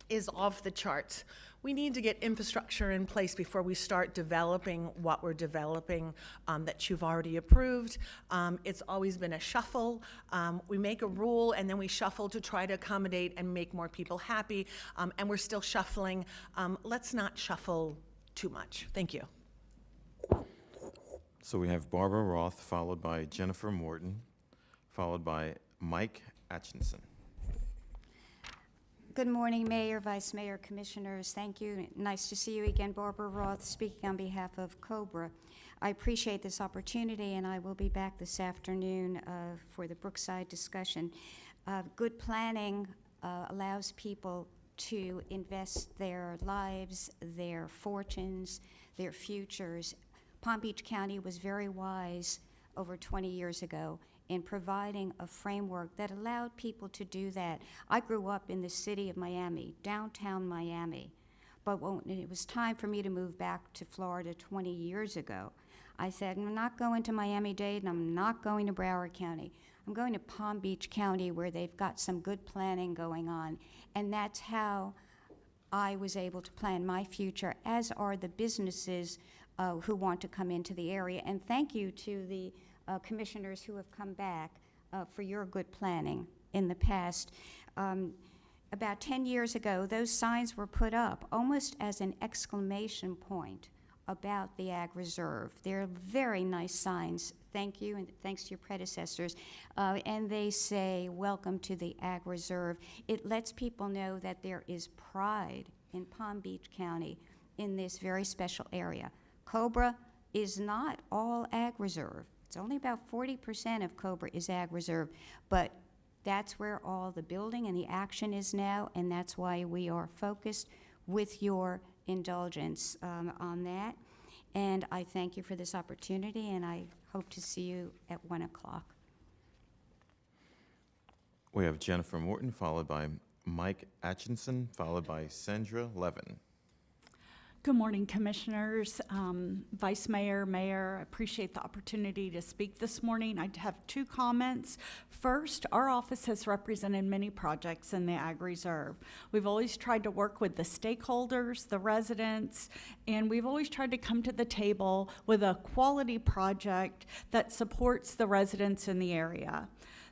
is off the charts. We need to get infrastructure in place before we start developing what we're developing that you've already approved. It's always been a shuffle. We make a rule and then we shuffle to try to accommodate and make more people happy, and we're still shuffling. Let's not shuffle too much. Thank you.
So we have Barbara Roth, followed by Jennifer Morton, followed by Mike Atchison.
Good morning, Mayor, Vice Mayor, Commissioners. Thank you. Nice to see you again. Barbara Roth, speaking on behalf of COBRA. I appreciate this opportunity, and I will be back this afternoon for the Brookside discussion. Good planning allows people to invest their lives, their fortunes, their futures. Palm Beach County was very wise over 20 years ago in providing a framework that allowed people to do that. I grew up in the city of Miami, downtown Miami, but when it was time for me to move back to Florida 20 years ago, I said, I'm not going to Miami-Dade and I'm not going to Broward County. I'm going to Palm Beach County where they've got some good planning going on, and that's how I was able to plan my future, as are the businesses who want to come into the area. And thank you to the commissioners who have come back for your good planning in the past. About 10 years ago, those signs were put up almost as an exclamation point about the Ag Reserve. They're very nice signs. Thank you, and thanks to your predecessors. And they say, welcome to the Ag Reserve. It lets people know that there is pride in Palm Beach County in this very special area. COBRA is not all Ag Reserve. It's only about 40% of COBRA is Ag Reserve, but that's where all the building and the action is now, and that's why we are focused with your indulgence on that. And I thank you for this opportunity, and I hope to see you at 1 o'clock.
We have Jennifer Morton, followed by Mike Atchison, followed by Sandra Levin.
Good morning, Commissioners, Vice Mayor, Mayor. I appreciate the opportunity to speak this morning. I have 2 comments. First, our office has represented many projects in the Ag Reserve. We've always tried to work with the stakeholders, the residents, and we've always tried to come to the table with a quality project that supports the residents in the area.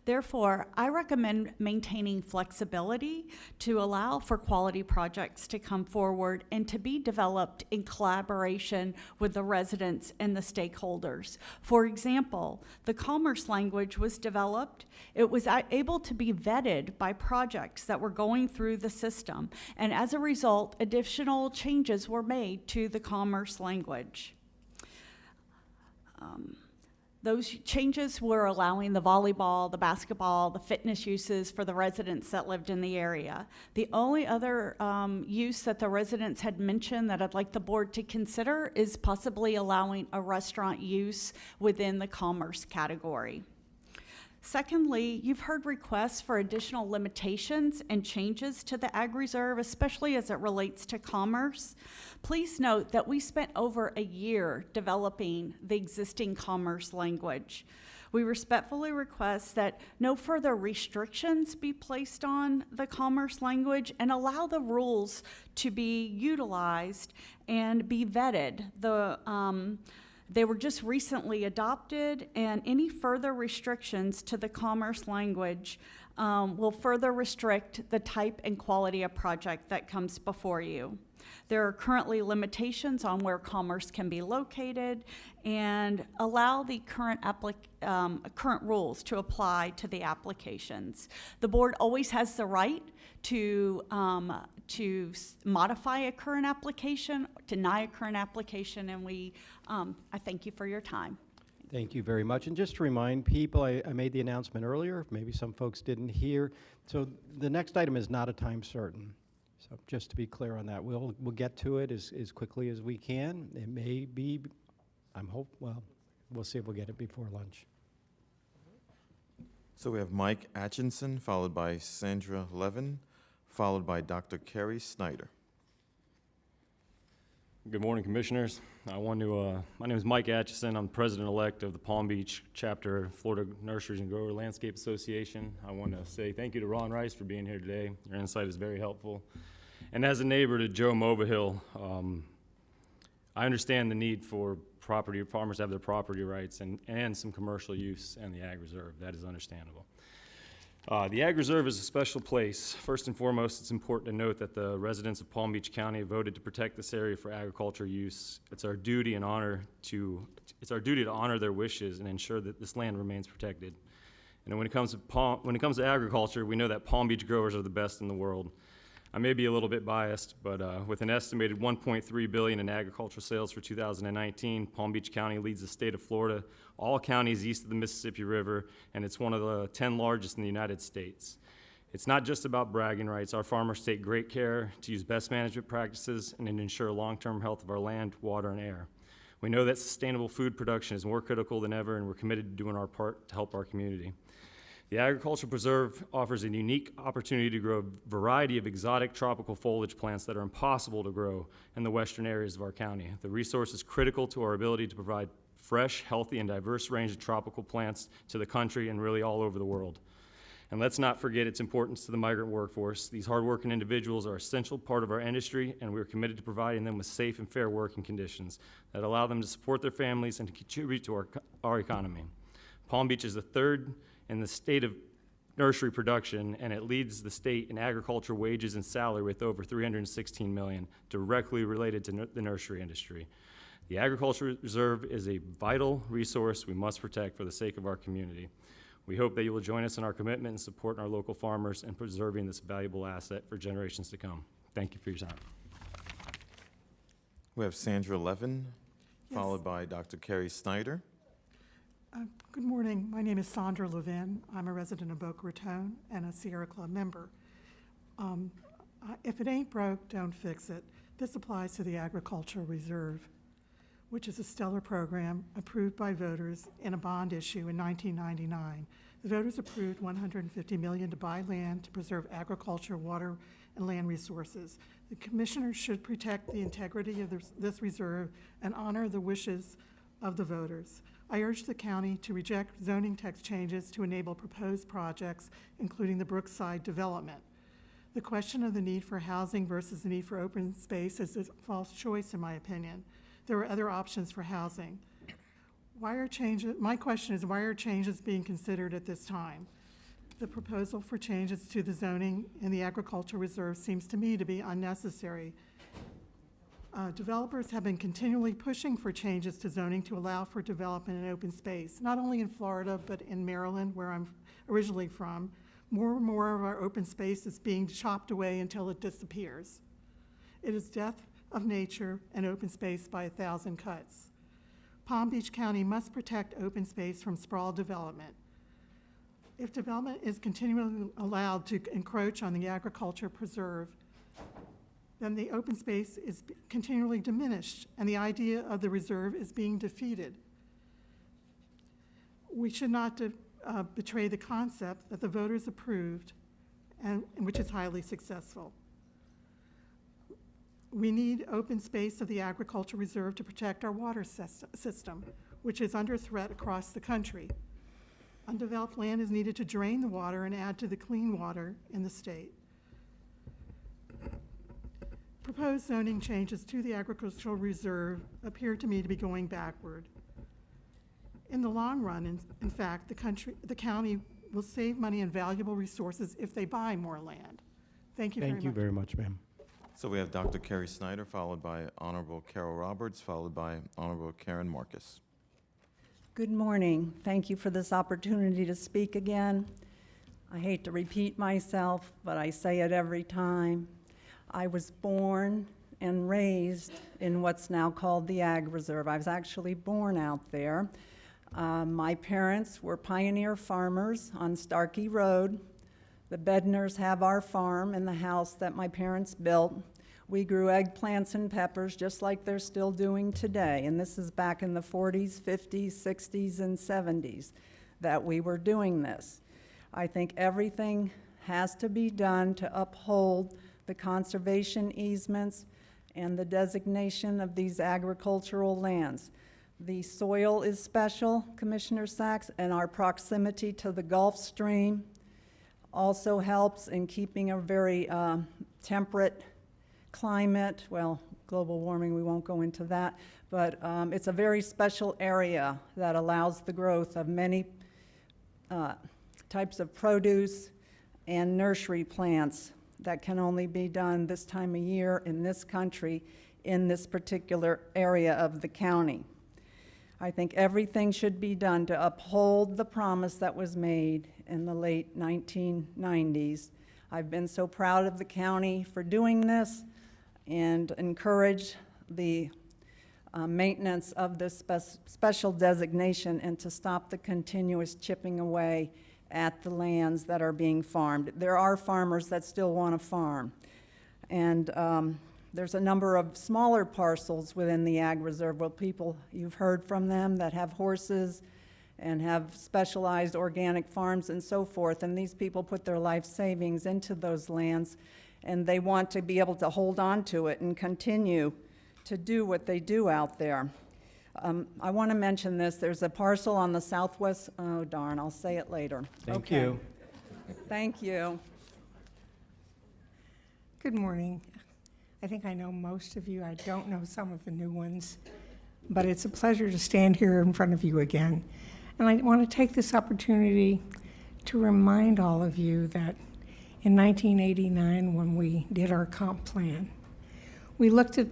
Therefore, I recommend maintaining flexibility to allow for quality projects to come forward and to be developed in collaboration with the residents and the stakeholders. For example, the commerce language was developed. It was able to be vetted by projects that were going through the system, and as a result, additional changes were made to the commerce language. Those changes were allowing the volleyball, the basketball, the fitness uses for the residents that lived in the area. The only other use that the residents had mentioned that I'd like the board to consider is possibly allowing a restaurant use within the commerce category. Secondly, you've heard requests for additional limitations and changes to the Ag Reserve, especially as it relates to commerce. Please note that we spent over a year developing the existing commerce language. We respectfully request that no further restrictions be placed on the commerce language and allow the rules to be utilized and be vetted. They were just recently adopted, and any further restrictions to the commerce language will further restrict the type and quality of project that comes before you. There are currently limitations on where commerce can be located, and allow the current rules to apply to the applications. The board always has the right to modify a current application, deny a current application, and I thank you for your time.
Thank you very much. And just to remind people, I made the announcement earlier, maybe some folks didn't hear. So the next item is not a time certain. So just to be clear on that, we'll get to it as quickly as we can. It may be, we'll see if we'll get it before lunch.
So we have Mike Atchison, followed by Sandra Levin, followed by Dr. Kerry Snyder.
Good morning, Commissioners. My name is Mike Atchison. I'm President-elect of the Palm Beach Chapter Florida Nurseries and Grower Landscape Association. I want to say thank you to Ron Rice for being here today. Your insight is very helpful. And as a neighbor to Joe Movahill, I understand the need for farmers to have their property rights and some commercial use in the Ag Reserve. That is understandable. The Ag Reserve is a special place. First and foremost, it's important to note that the residents of Palm Beach County voted to protect this area for agriculture use. It's our duty to honor their wishes and ensure that this land remains protected. And when it comes to agriculture, we know that Palm Beach growers are the best in the world. I may be a little bit biased, but with an estimated $1.3 billion in agricultural sales for 2019, Palm Beach County leads the state of Florida, all counties east of the Mississippi River, and it's one of the 10 largest in the United States. It's not just about bragging rights. Our farmers take great care to use best management practices and to ensure long-term health of our land, water, and air. We know that sustainable food production is more critical than ever, and we're committed to doing our part to help our community. The Agricultural Preserve offers a unique opportunity to grow a variety of exotic tropical foliage plants that are impossible to grow in the western areas of our county. The resource is critical to our ability to provide fresh, healthy, and diverse range of tropical plants to the country and really all over the world. And let's not forget its importance to the migrant workforce. These hardworking individuals are an essential part of our industry, and we're committed to providing them with safe and fair working conditions that allow them to support their families and to contribute to our economy. Palm Beach is the third in the state of nursery production, and it leads the state in agriculture wages and salary with over $316 million directly related to the nursery industry. The Agricultural Reserve is a vital resource we must protect for the sake of our community. We hope that you will join us in our commitment and support our local farmers in preserving this valuable asset for generations to come. Thank you for your time.
We have Sandra Levin, followed by Dr. Kerry Snyder.
Good morning. My name is Sandra Levin. I'm a resident of Boca Raton and a Sierra Club member. If it ain't broke, don't fix it. This applies to the Agricultural Reserve, which is a stellar program approved by voters in a bond issue in 1999. The voters approved $150 million to buy land to preserve agriculture, water, and land resources. The commissioners should protect the integrity of this reserve and honor the wishes of the voters. I urge the county to reject zoning text changes to enable proposed projects, including the Brookside development. The question of the need for housing versus the need for open space is a false choice, in my opinion. There are other options for housing. My question is, why are changes being considered at this time? The proposal for changes to the zoning in the Agricultural Reserve seems to me to be unnecessary. Developers have been continually pushing for changes to zoning to allow for development in open space, not only in Florida, but in Maryland, where I'm originally from. More and more of our open space is being chopped away until it disappears. It is death of nature and open space by 1,000 cuts. Palm Beach County must protect open space from sprawl development. If development is continually allowed to encroach on the agriculture preserve, then the open space is continually diminished, and the idea of the reserve is being defeated. We should not betray the concept that the voters approved, and which is highly successful. We need open space of the agriculture reserve to protect our water system, which is under threat across the country. Undeveloped land is needed to drain the water and add to the clean water in the state. Proposed zoning changes to the agricultural reserve appear to me to be going backward. In the long run, in fact, the county will save money and valuable resources if they buy more land. Thank you very much.
Thank you very much, ma'am.
So we have Dr. Carrie Snyder, followed by Honorable Carol Roberts, followed by Honorable Karen Marcus.
Good morning. Thank you for this opportunity to speak again. I hate to repeat myself, but I say it every time. I was born and raised in what's now called the Ag Reserve. I was actually born out there. My parents were pioneer farmers on Starkey Road. The Bedners have our farm and the house that my parents built. We grew eggplants and peppers just like they're still doing today. And this is back in the 40s, 50s, 60s, and 70s that we were doing this. I think everything has to be done to uphold the conservation easements and the designation of these agricultural lands. The soil is special, Commissioner Sachs, and our proximity to the Gulf Stream also helps in keeping a very temperate climate. Well, global warming, we won't go into that, but it's a very special area that allows the growth of many types of produce and nursery plants that can only be done this time of year in this country, in this particular area of the county. I think everything should be done to uphold the promise that was made in the late 1990s. I've been so proud of the county for doing this and encourage the maintenance of this special designation and to stop the continuous chipping away at the lands that are being farmed. There are farmers that still want to farm. And there's a number of smaller parcels within the Ag Reserve where people, you've heard from them, that have horses and have specialized organic farms and so forth. And these people put their life savings into those lands, and they want to be able to hold on to it and continue to do what they do out there. I want to mention this. There's a parcel on the southwest, oh darn, I'll say it later.
Thank
Okay.
you.
Thank you.
Good morning. I think I know most of you. I don't know some of the new ones, but it's a pleasure to stand here in front of you again. And I want to take this opportunity to remind all of you that in 1989, when we did our comp plan, we looked at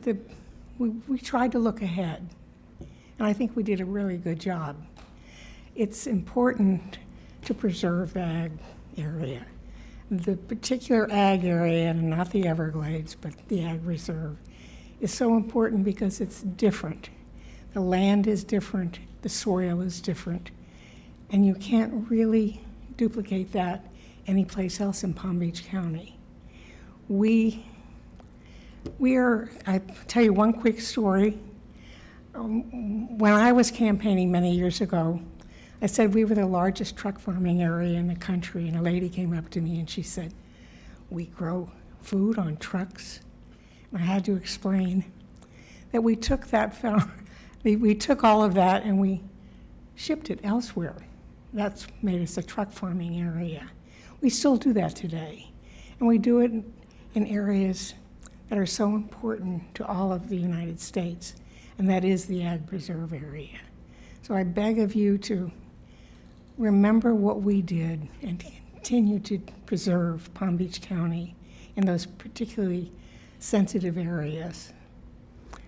we tried to look ahead, and I think we did a really good job. It's important to preserve the ag area. The particular ag area, and not the Everglades, but the ag reserve, is so important because it's different. The land is different, the soil is different, and you can't really duplicate that anyplace else in Palm Beach County. I'll tell you one quick story. When I was campaigning many years ago, I said we were the largest truck farming area in the country, and a lady came up to me and she said, "We grow food on trucks?" And I had to explain that we took we took all of that and we shipped it elsewhere. That's made us a truck farming area. We still do that today, and we do it in areas that are so important to all of the United States, and that is the Ag Preserve area. So I beg of you to remember what we did and continue to preserve Palm Beach County in those particularly sensitive areas. I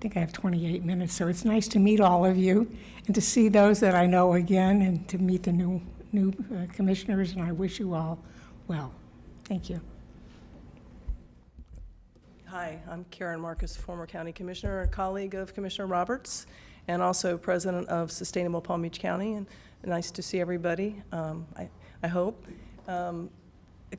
think I have 28 minutes, so it's nice to meet all of you and to see those that I know again and to meet the new commissioners, and I wish you all well. Thank you.
Hi, I'm Karen Marcus, former county commissioner, a colleague of Commissioner Roberts, and also president of Sustainable Palm Beach County, and nice to see everybody, I hope.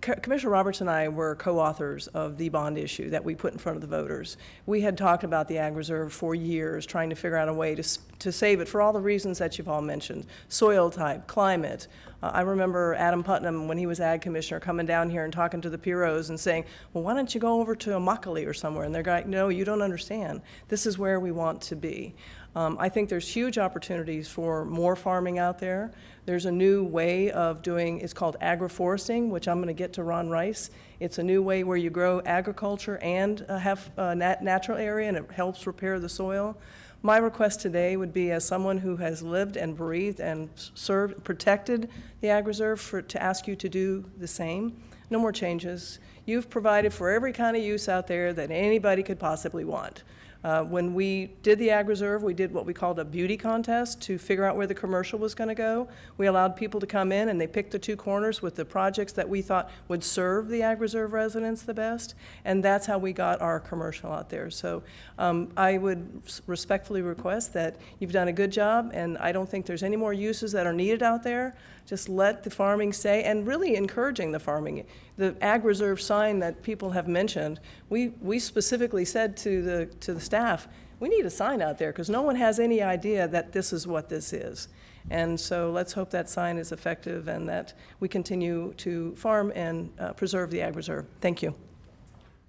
Commissioner Roberts and I were co-authors of the bond issue that we put in front of the voters. We had talked about the Ag Reserve for years, trying to figure out a way to save it for all the reasons that you've all mentioned: soil type, climate. I remember Adam Putnam, when he was Ag Commissioner, coming down here and talking to the Piros and saying, well, why don't you go over to Immokalee or somewhere? And they're like, no, you don't understand. This is where we want to be. I think there's huge opportunities for more farming out there. There's a new way of doing, it's called agroforesting, which I'm going to get to Ron Rice. It's a new way where you grow agriculture and have a natural area, and it helps repair the soil. My request today would be, as someone who has lived and breathed and served, protected the Ag Reserve, to ask you to do the same. No more changes. You've provided for every kind of use out there that anybody could possibly want. When we did the Ag Reserve, we did what we called a beauty contest to figure out where the commercial was going to go. We allowed people to come in and they picked the two corners with the projects that we thought would serve the Ag Reserve residents the best, and that's how we got our commercial out there. So I would respectfully request that you've done a good job, and I don't think there's any more uses that are needed out there. Just let the farming stay, and really encouraging the farming. The Ag Reserve sign that people have mentioned, we specifically said to the staff, we need a sign out there because no one has any idea that this is what this is. And so let's hope that sign is effective and that we continue to farm and preserve the Ag Reserve. Thank you.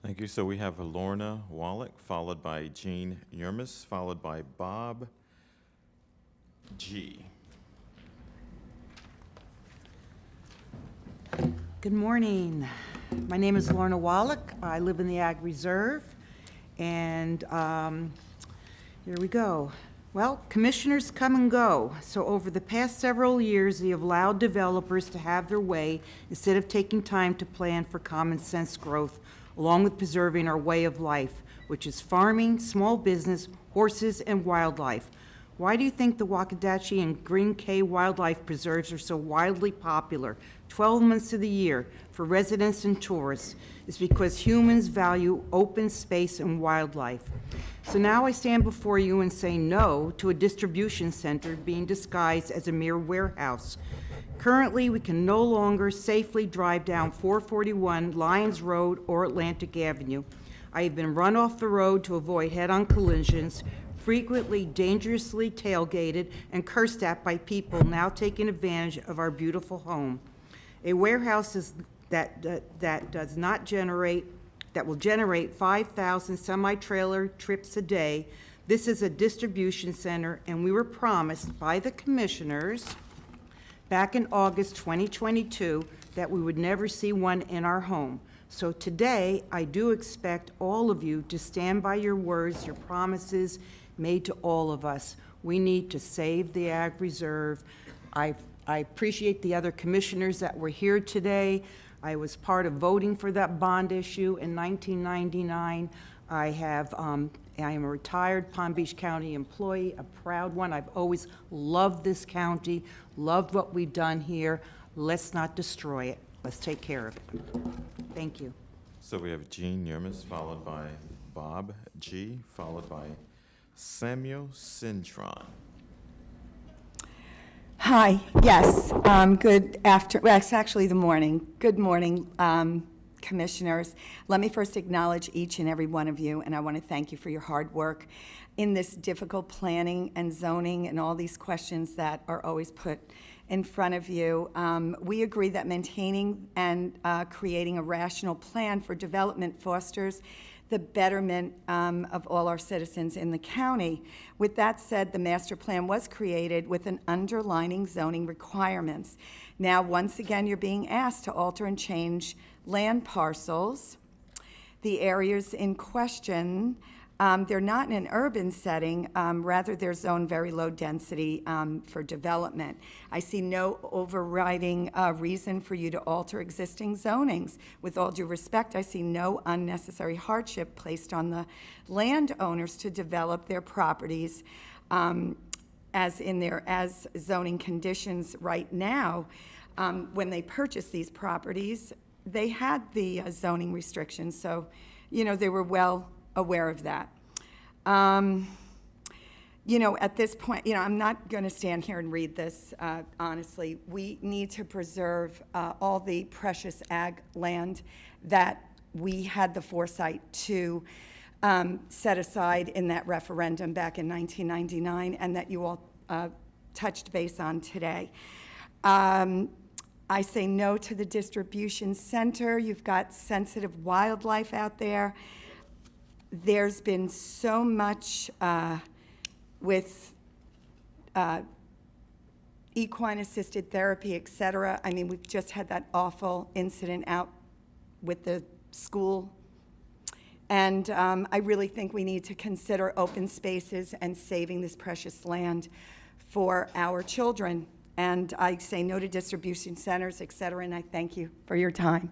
Thank you. So we have Lorna Wallach, followed by Jean Yermis, followed by Bob G.
Good morning. My name is Lorna Wallach. I live in the Ag Reserve, and here we go. Well, commissioners come and go. So over the past several years, they have allowed developers to have their way instead of taking time to plan for common sense growth, along with preserving our way of life, which is farming, small business, horses, and wildlife. Why do you think the Wakadachi and Green Cay wildlife preserves are so wildly popular 12 months of the year for residents and tourists? It's because humans value open space and wildlife. So now I stand before you and say no to a distribution center being disguised as a mere warehouse. Currently, we can no longer safely drive down 441 Lyons Road or Atlantic Avenue. I have been run off the road to avoid head-on collisions, frequently dangerously tailgated and cursed at by people now taking advantage of our beautiful home. A warehouse that will generate 5,000 semi-trailer trips a day. This is a distribution center, and we were promised by the commissioners back in August 2022 that we would never see one in our home. So today, I do expect all of you to stand by your words, your promises made to all of us. We need to save the Ag Reserve. I appreciate the other commissioners that were here today. I was part of voting for that bond issue in 1999. I am a retired Palm Beach County employee, a proud one. I've always loved this county, loved what we've done here. Let's not destroy it. Let's take care of it. Thank you.
So we have Jean Yermis, followed by Bob G., followed by Samuel Cintron.
Hi, yes, good afternoon, well, it's actually the morning. Good morning, commissioners. Let me first acknowledge each and every one of you, and I want to thank you for your hard work in this difficult planning and zoning and all these questions that are always put in front of you. We agree that maintaining and creating a rational plan for development fosters the betterment of all our citizens in the county. With that said, the master plan was created with an underlining zoning requirements. Now, once again, you're being asked to alter and change land parcels. The areas in question, they're not in an urban setting, rather they're zoned very low density for development. I see no overriding reason for you to alter existing zonings. With all due respect, I see no unnecessary hardship placed on the landowners to develop their properties as zoning conditions right now. When they purchased these properties, they had the zoning restrictions, so they were well aware of that. At this point, I'm not going to stand here and read this, honestly. We need to preserve all the precious ag land that we had the foresight to set aside in that referendum back in 1999 and that you all touched base on today. I say no to the distribution center. You've got sensitive wildlife out there. There's been so much with equine-assisted therapy, et cetera. I mean, we've just had that awful incident out with the school. And I really think we need to consider open spaces and saving this precious land for our children. And I say no to distribution centers, et cetera, and I thank you for your time.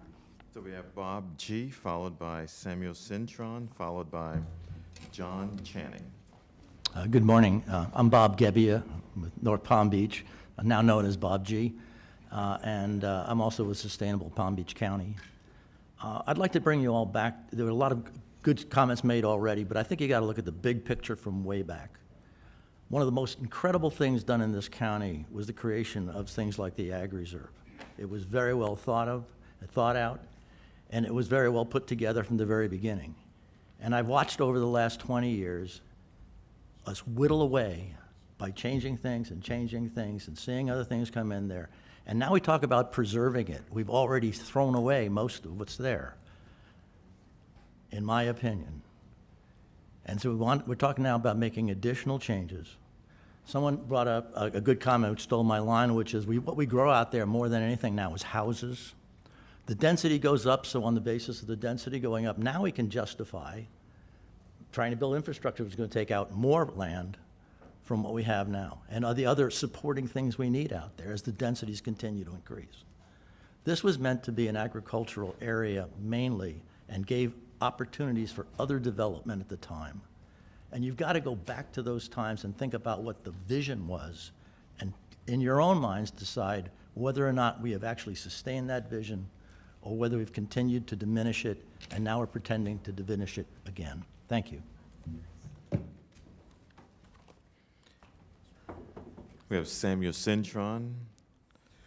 So we have Bob G., followed by Samuel Cintron, followed by John Channing.
Good morning. I'm Bob Gebbia with North Palm Beach, now known as Bob G. And I'm also with Sustainable Palm Beach County. I'd like to bring you all back. There were a lot of good comments made already, but I think you got to look at the big picture from way back. One of the most incredible things done in this county was the creation of things like the Ag Reserve. It was very well thought out, and it was very well put together from the very beginning. And I've watched over the last 20 years us whittle away by changing things and seeing other things come in there. And now we talk about preserving it. We've already thrown away most of what's there, in my opinion. And so we're talking now about making additional changes. Someone brought up a good comment which stole my line, which is what we grow out there more than anything now is houses. The density goes up, so on the basis of the density going up, now we can justify trying to build infrastructure that's going to take out more land from what we have now, and the other supporting things we need out there as the densities continue to increase. This was meant to be an agricultural area mainly and gave opportunities for other development at the time. And you've got to go back to those times and think about what the vision was, and in your own minds decide whether or not we have actually sustained that vision or whether we've continued to diminish it and now we're pretending to diminish it again. Thank you.
We have Samuel Cintron,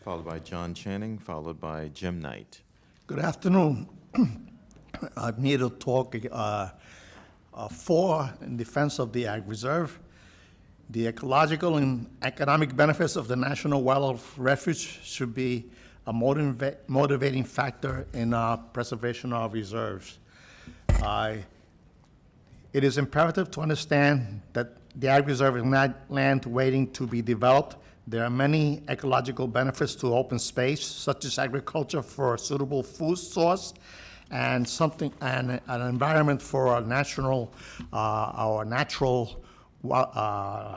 followed by John Channing, followed by Jim Knight.
Good afternoon. I'm here to talk for in defense of the Ag Reserve. The ecological and economic benefits of the National Wildlife Refuge should be a motivating factor in preservation of reserves. It is imperative to understand that the Ag Reserve is not land waiting to be developed. There are many ecological benefits to open space, such as agriculture for a suitable food source and an environment for our natural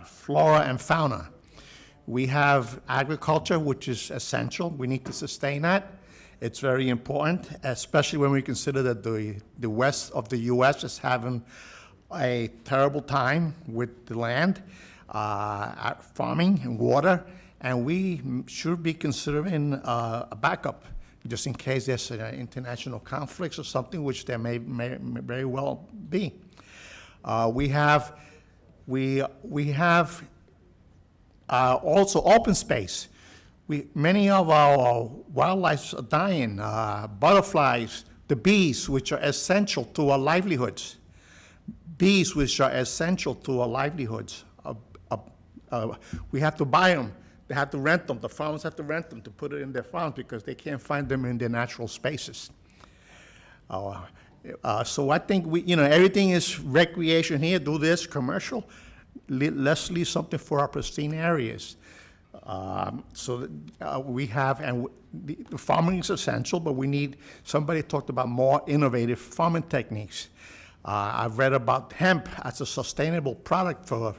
flora and fauna. We have agriculture, which is essential. We need to sustain that. It's very important, especially when we consider that the west of the U.S. is having a terrible time with the land, farming and water, and we should be considering a backup just in case there's international conflicts or something, which there may very well be. We have also open space. Many of our wildlife are dying. Butterflies, the bees, which are essential to our livelihoods. Bees, which are essential to our livelihoods. We have to buy them. They have to rent them. The farmers have to rent them to put it in their farms because they can't find them in their natural spaces. So I think everything is recreation here. Do this commercial. Let's leave something for our pristine areas. We have, and the farming is essential, but we need, somebody talked about more innovative farming techniques. I've read about hemp as a sustainable product for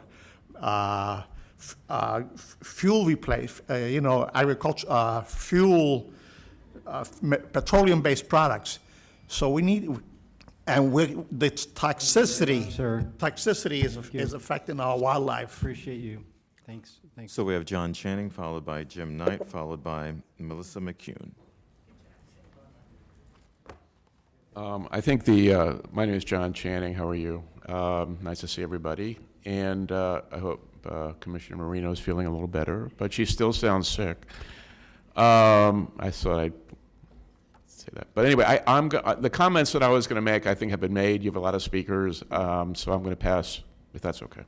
fuel replace, agriculture, fuel, petroleum-based products. So we need, and the toxicity is affecting our wildlife.
Appreciate you. Thanks.
So we have John Channing, followed by Jim Knight, followed by Melissa McCune.
I think my name is John Channing. How are you? Nice to see everybody. And I hope Commissioner Marino is feeling a little better, but she still sounds sick. I thought I'd say that. But anyway, the comments that I was going to make, I think, have been made. You have a lot of speakers, so I'm going to pass, if that's okay.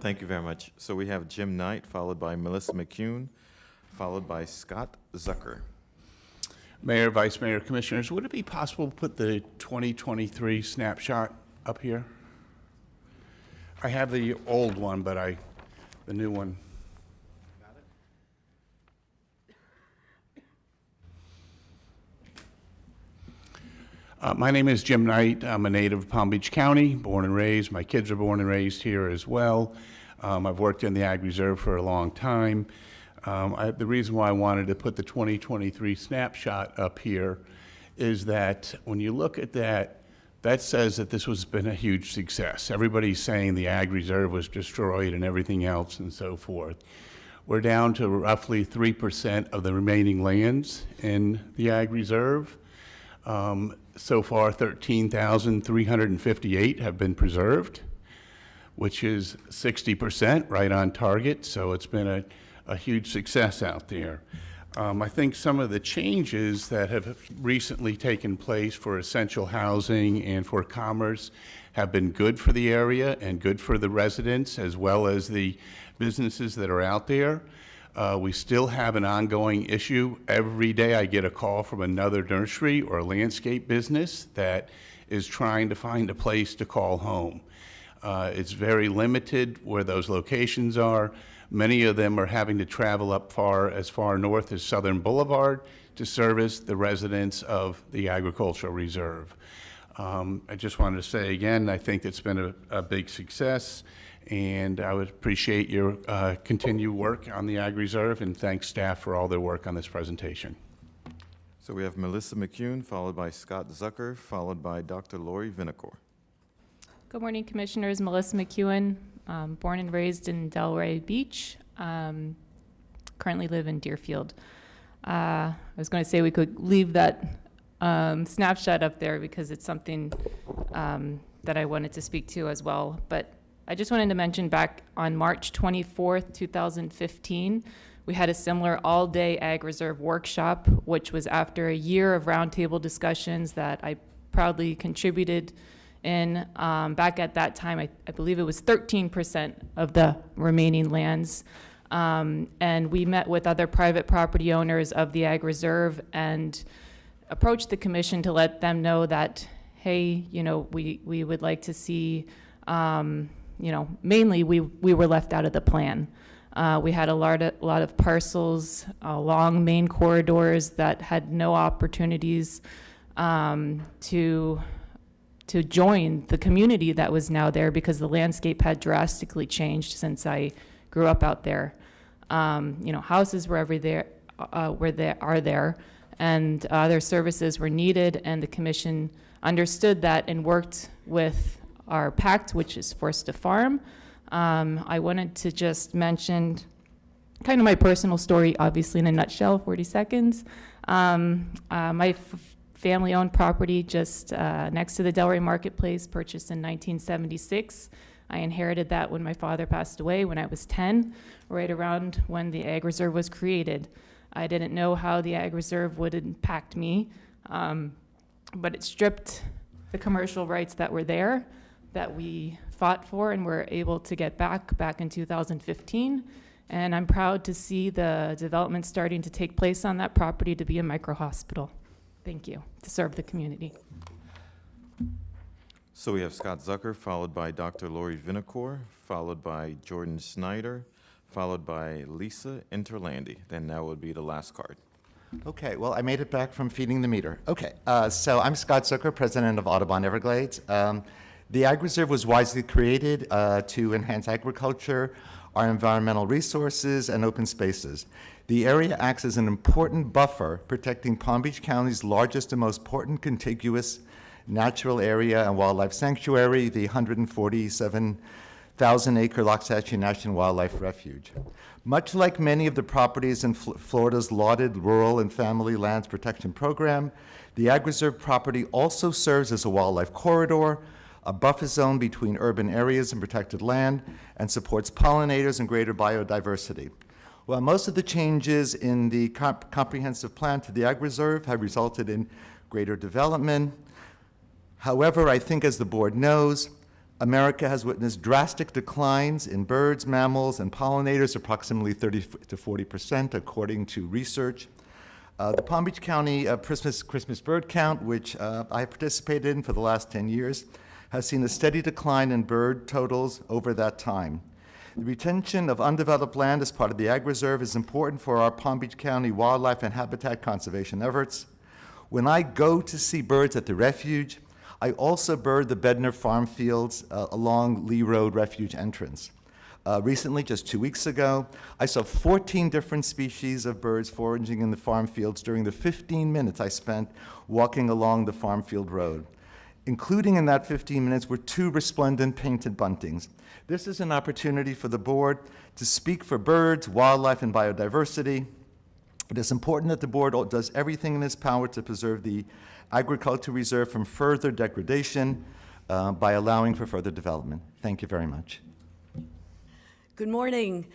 Thank you very much. So we have Jim Knight, followed by Melissa McCune, followed by Scott Zucker.
Mayor, Vice Mayor, Commissioners, would it be possible to put the 2023 snapshot up here? I have the old one, but the new one. My name is Jim Knight. I'm a native of Palm Beach County, born and raised. My kids are born and raised here as well. I've worked in the Ag Reserve for a long time. The reason why I wanted to put the 2023 snapshot up here is that when you look at that, that says that this has been a huge success. Everybody's saying the Ag Reserve was destroyed and everything else and so forth. We're down to roughly 3% of the remaining lands in the Ag Reserve. So far, 13,358 have been preserved, which is 60%, right on target. So it's been a huge success out there. I think some of the changes that have recently taken place for essential housing and for commerce have been good for the area and good for the residents as well as the businesses that are out there. We still have an ongoing issue. Every day I get a call from another nursery or landscape business that is trying to find a place to call home. It's very limited where those locations are. Many of them are having to travel as far north as Southern Boulevard to service the residents of the Agricultural Reserve. I just wanted to say again, I think it's been a big success, and I would appreciate your continued work on the Ag Reserve, and thank staff for all their work on this presentation.
So we have Melissa McCune, followed by Scott Zucker, followed by Dr. Lori Vinacore.
Good morning, Commissioners. Melissa McEwen, born and raised in Delray Beach. Currently live in Deerfield. I was going to say we could leave that snapshot up there because it's something that I wanted to speak to as well. But I just wanted to mention back on March 24th, 2015, we had a similar all-day Ag Reserve workshop, which was after a year of roundtable discussions that I proudly contributed in. Back at that time, I believe it was 13% of the remaining lands. And we met with other private property owners of the Ag Reserve and approached the commission to let them know that, hey, we would like to see, mainly we were left out of the plan. We had a lot of parcels along main corridors that had no opportunities to join the community that was now there because the landscape had drastically changed since I grew up out there. Houses were are there, and other services were needed, and the commission understood that and worked with our pact, which is Forced to Farm. I wanted to just mention kind of my personal story, obviously in a nutshell, 40 seconds. My family-owned property just next to the Delray Marketplace, purchased in 1976. I inherited that when my father passed away when I was 10, right around when the Ag Reserve was created. I didn't know how the Ag Reserve would impact me, but it stripped the commercial rights that were there that we fought for and were able to get back in 2015. And I'm proud to see the development starting to take place on that property to be a micro-hospital. Thank you, to serve the community.
So we have Scott Zucker, followed by Dr. Lori Vinacore, followed by Jordan Snyder, followed by Lisa Interlandi. Then that would be the last card.
Okay, well, I made it back from feeding the meter. Okay, so I'm Scott Zucker, president of Audubon Everglades. The Ag Reserve was wisely created to enhance agriculture, our environmental resources, and open spaces. The area acts as an important buffer protecting Palm Beach County's largest and most important contiguous natural area and wildlife sanctuary, the 1,000-acre Loxahatchee National Wildlife Refuge. Much like many of the properties in Florida's lauded Rural and Family Lands Protection Program, the Ag-Reserve property also serves as a wildlife corridor, a buffer zone between urban areas and protected land, and supports pollinators and greater biodiversity. While most of the changes in the comprehensive plan to the Ag-Reserve have resulted in greater development, however, I think as the board knows, America has witnessed drastic declines in birds, mammals, and pollinators, approximately 30 to 40%, according to research. The Palm Beach County Christmas bird count, which I have participated in for the last 10 years, has seen a steady decline in bird totals over that time. The retention of undeveloped land as part of the Ag-Reserve is important for our Palm Beach County wildlife and habitat conservation efforts. When I go to see birds at the refuge, I also bird the Bedner farm fields along Lee Road Refuge entrance. Recently, just 2 weeks ago, I saw 14 different species of birds foraging in the farm fields during the 15 minutes I spent walking along the farm field road. Including in that 15 minutes were 2 resplendent painted buntings. This is an opportunity for the board to speak for birds, wildlife, and biodiversity. It is important that the board does everything in its power to preserve the agricultural reserve from further degradation by allowing for further development. Thank you very much.
Good morning,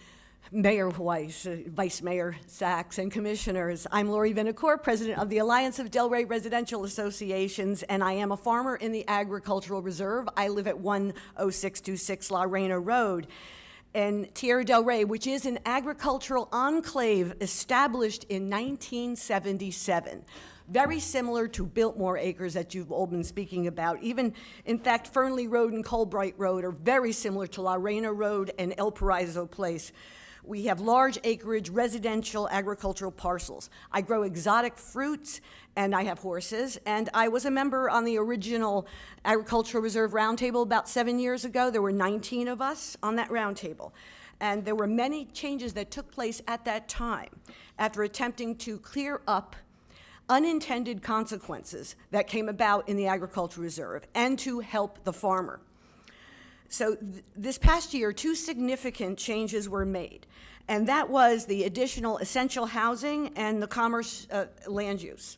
Mayor Weiss, Vice Mayor Sachs, and Commissioners. I'm Lori Vinacour, President of the Alliance of Delray Residential Associations, and I am a farmer in the Agricultural Reserve. I live at 10626 La Reina Road. And Tierra del Rey, which is an agricultural enclave established in 1977. Very similar to Biltmore Acres that you've all been speaking about. Even, in fact, Fernley Road and Colbright Road are very similar to La Reina Road and El Paraiso Place. We have large acreage residential agricultural parcels. I grow exotic fruits and I have horses, and I was a member on the original Agricultural Reserve Roundtable about 7 years ago. There were 19 of us on that roundtable. And there were many changes that took place at that time after attempting to clear up unintended consequences that came about in the Agricultural Reserve and to help the farmer. So this past year, 2 significant changes were made, and that was the additional essential housing and the commerce land use.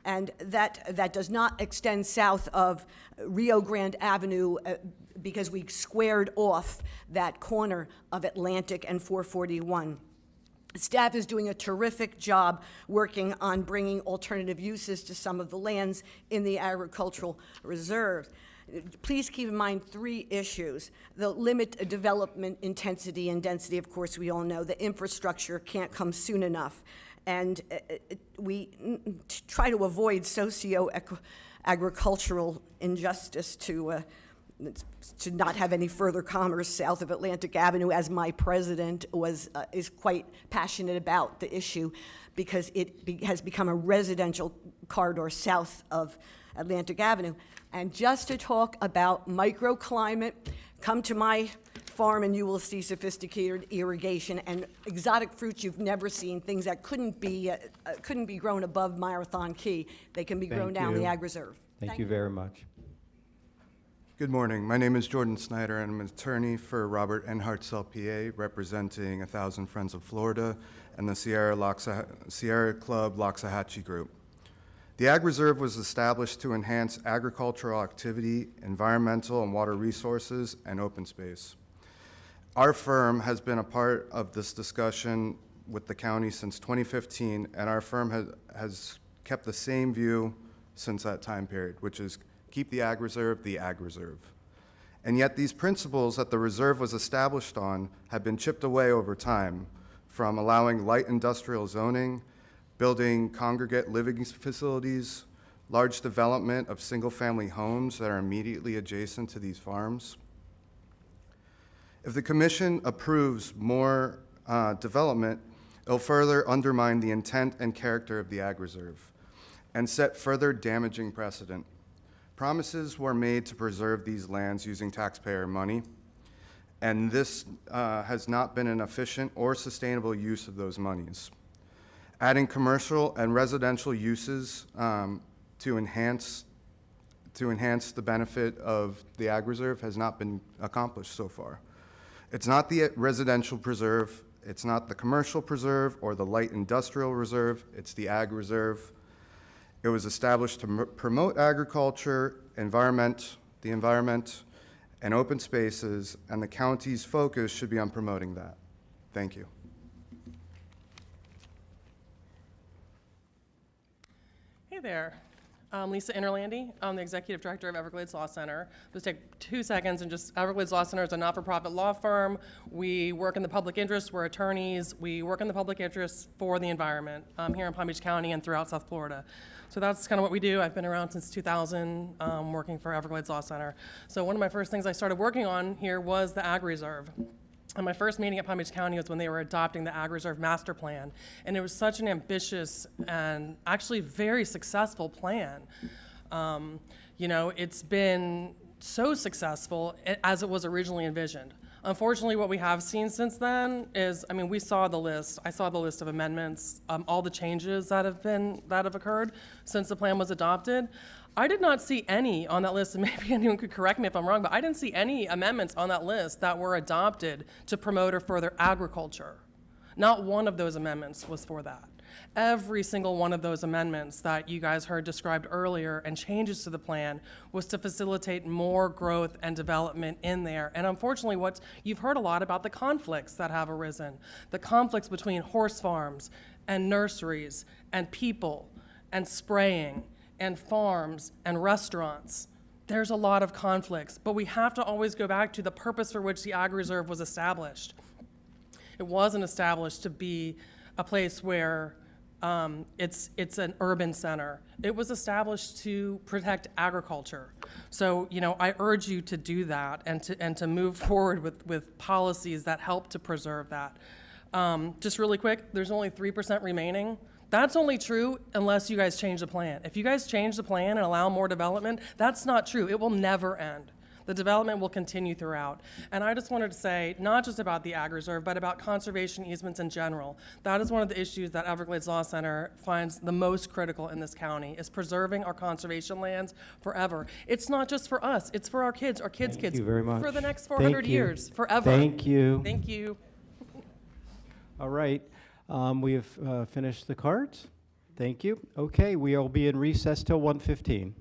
And that does not extend south of Rio Grande Avenue because we squared off that corner of Atlantic and 441. Staff is doing a terrific job working on bringing alternative uses to some of the lands in the agricultural reserve. Please keep in mind 3 issues. The limit development intensity and density, of course, we all know. The infrastructure can't come soon enough. And we try to avoid socio-agricultural injustice to not have any further commerce south of Atlantic Avenue, as my president is quite passionate about the issue, because it has become a residential corridor south of Atlantic Avenue. And just to talk about microclimate, come to my farm and you will see sophisticated irrigation and exotic fruits you've never seen, things that couldn't be grown above Marathon Key. They can be grown down the Ag Reserve.
Thank you very much.
Good morning. My name is Jordan Snyder, and I'm an attorney for Robert N. Hartzell, PA, representing 1,000 Friends of Florida and the Sierra Club Loxahatchee Group. The Ag Reserve was established to enhance agricultural activity, environmental and water resources, and open space. Our firm has been a part of this discussion with the county since 2015, and our firm has kept the same view since that time period, which is keep the Ag Reserve the Ag Reserve. And yet these principles that the reserve was established on have been chipped away over time, from allowing light industrial zoning, building congregate living facilities, large development of single-family homes that are immediately adjacent to these farms. If the commission approves more development, it'll further undermine the intent and character of the Ag Reserve and set further damaging precedent. Promises were made to preserve these lands using taxpayer money, and this has not been an efficient or sustainable use of those monies. Adding commercial and residential uses to enhance the benefit of the Ag Reserve has not been accomplished so far. It's not the residential preserve, it's not the commercial preserve or the light industrial reserve, it's the ag reserve. It was established to promote agriculture, the environment, and open spaces, and the county's focus should be on promoting that. Thank you.
Hey there. I'm Lisa Interlandi. I'm the Executive Director of Everglades Law Center. Just take 2 seconds and Everglades Law Center is a not-for-profit law firm. We work in the public interest. We're attorneys. We work in the public interest for the environment here in Palm Beach County and throughout South Florida. So that's kind of what we do. I've been around since 2000 working for Everglades Law Center. So one of my first things I started working on here was the Ag Reserve. And my first meeting at Palm Beach County was when they were adopting the Ag Reserve Master Plan. And it was such an ambitious and actually very successful plan. You know, it's been so successful as it was originally envisioned. Unfortunately, what we have seen since then is, I mean, we saw the list. I saw the list of amendments, all the changes that have occurred since the plan was adopted. I did not see any on that list, and maybe anyone could correct me if I'm wrong, but I didn't see any amendments on that list that were adopted to promote or further agriculture. Not one of those amendments was for that. Every single one of those amendments that you guys heard described earlier and changes to the plan was to facilitate more growth and development in there. And unfortunately, you've heard a lot about the conflicts that have arisen, the conflicts between horse farms and nurseries and people and spraying and farms and restaurants. There's a lot of conflicts, but we have to always go back to the purpose for which the Ag Reserve was established. It wasn't established to be a place where it's an urban center. It was established to protect agriculture. So, you know, I urge you to do that and to move forward with policies that help to preserve that. Just really quick, there's only 3% remaining. That's only true unless you guys change the plan. If you guys change the plan and allow more development, that's not true. It will never end. The development will continue throughout. And I just wanted to say, not just about the Ag Reserve, but about conservation easements in general. That is one of the issues that Everglades Law Center finds the most critical in this county, is preserving our conservation lands forever. It's not just for us, it's for our kids, our kids' kids.
Thank you very much.
For the next 400
Thank you.
years, forever.
Thank you.
Thank you.
All right, we have finished the cards. Thank you. Okay, we'll be in recess till 1:15.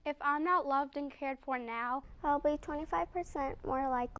If I'm not loved and cared for now, I'll be 25% more likely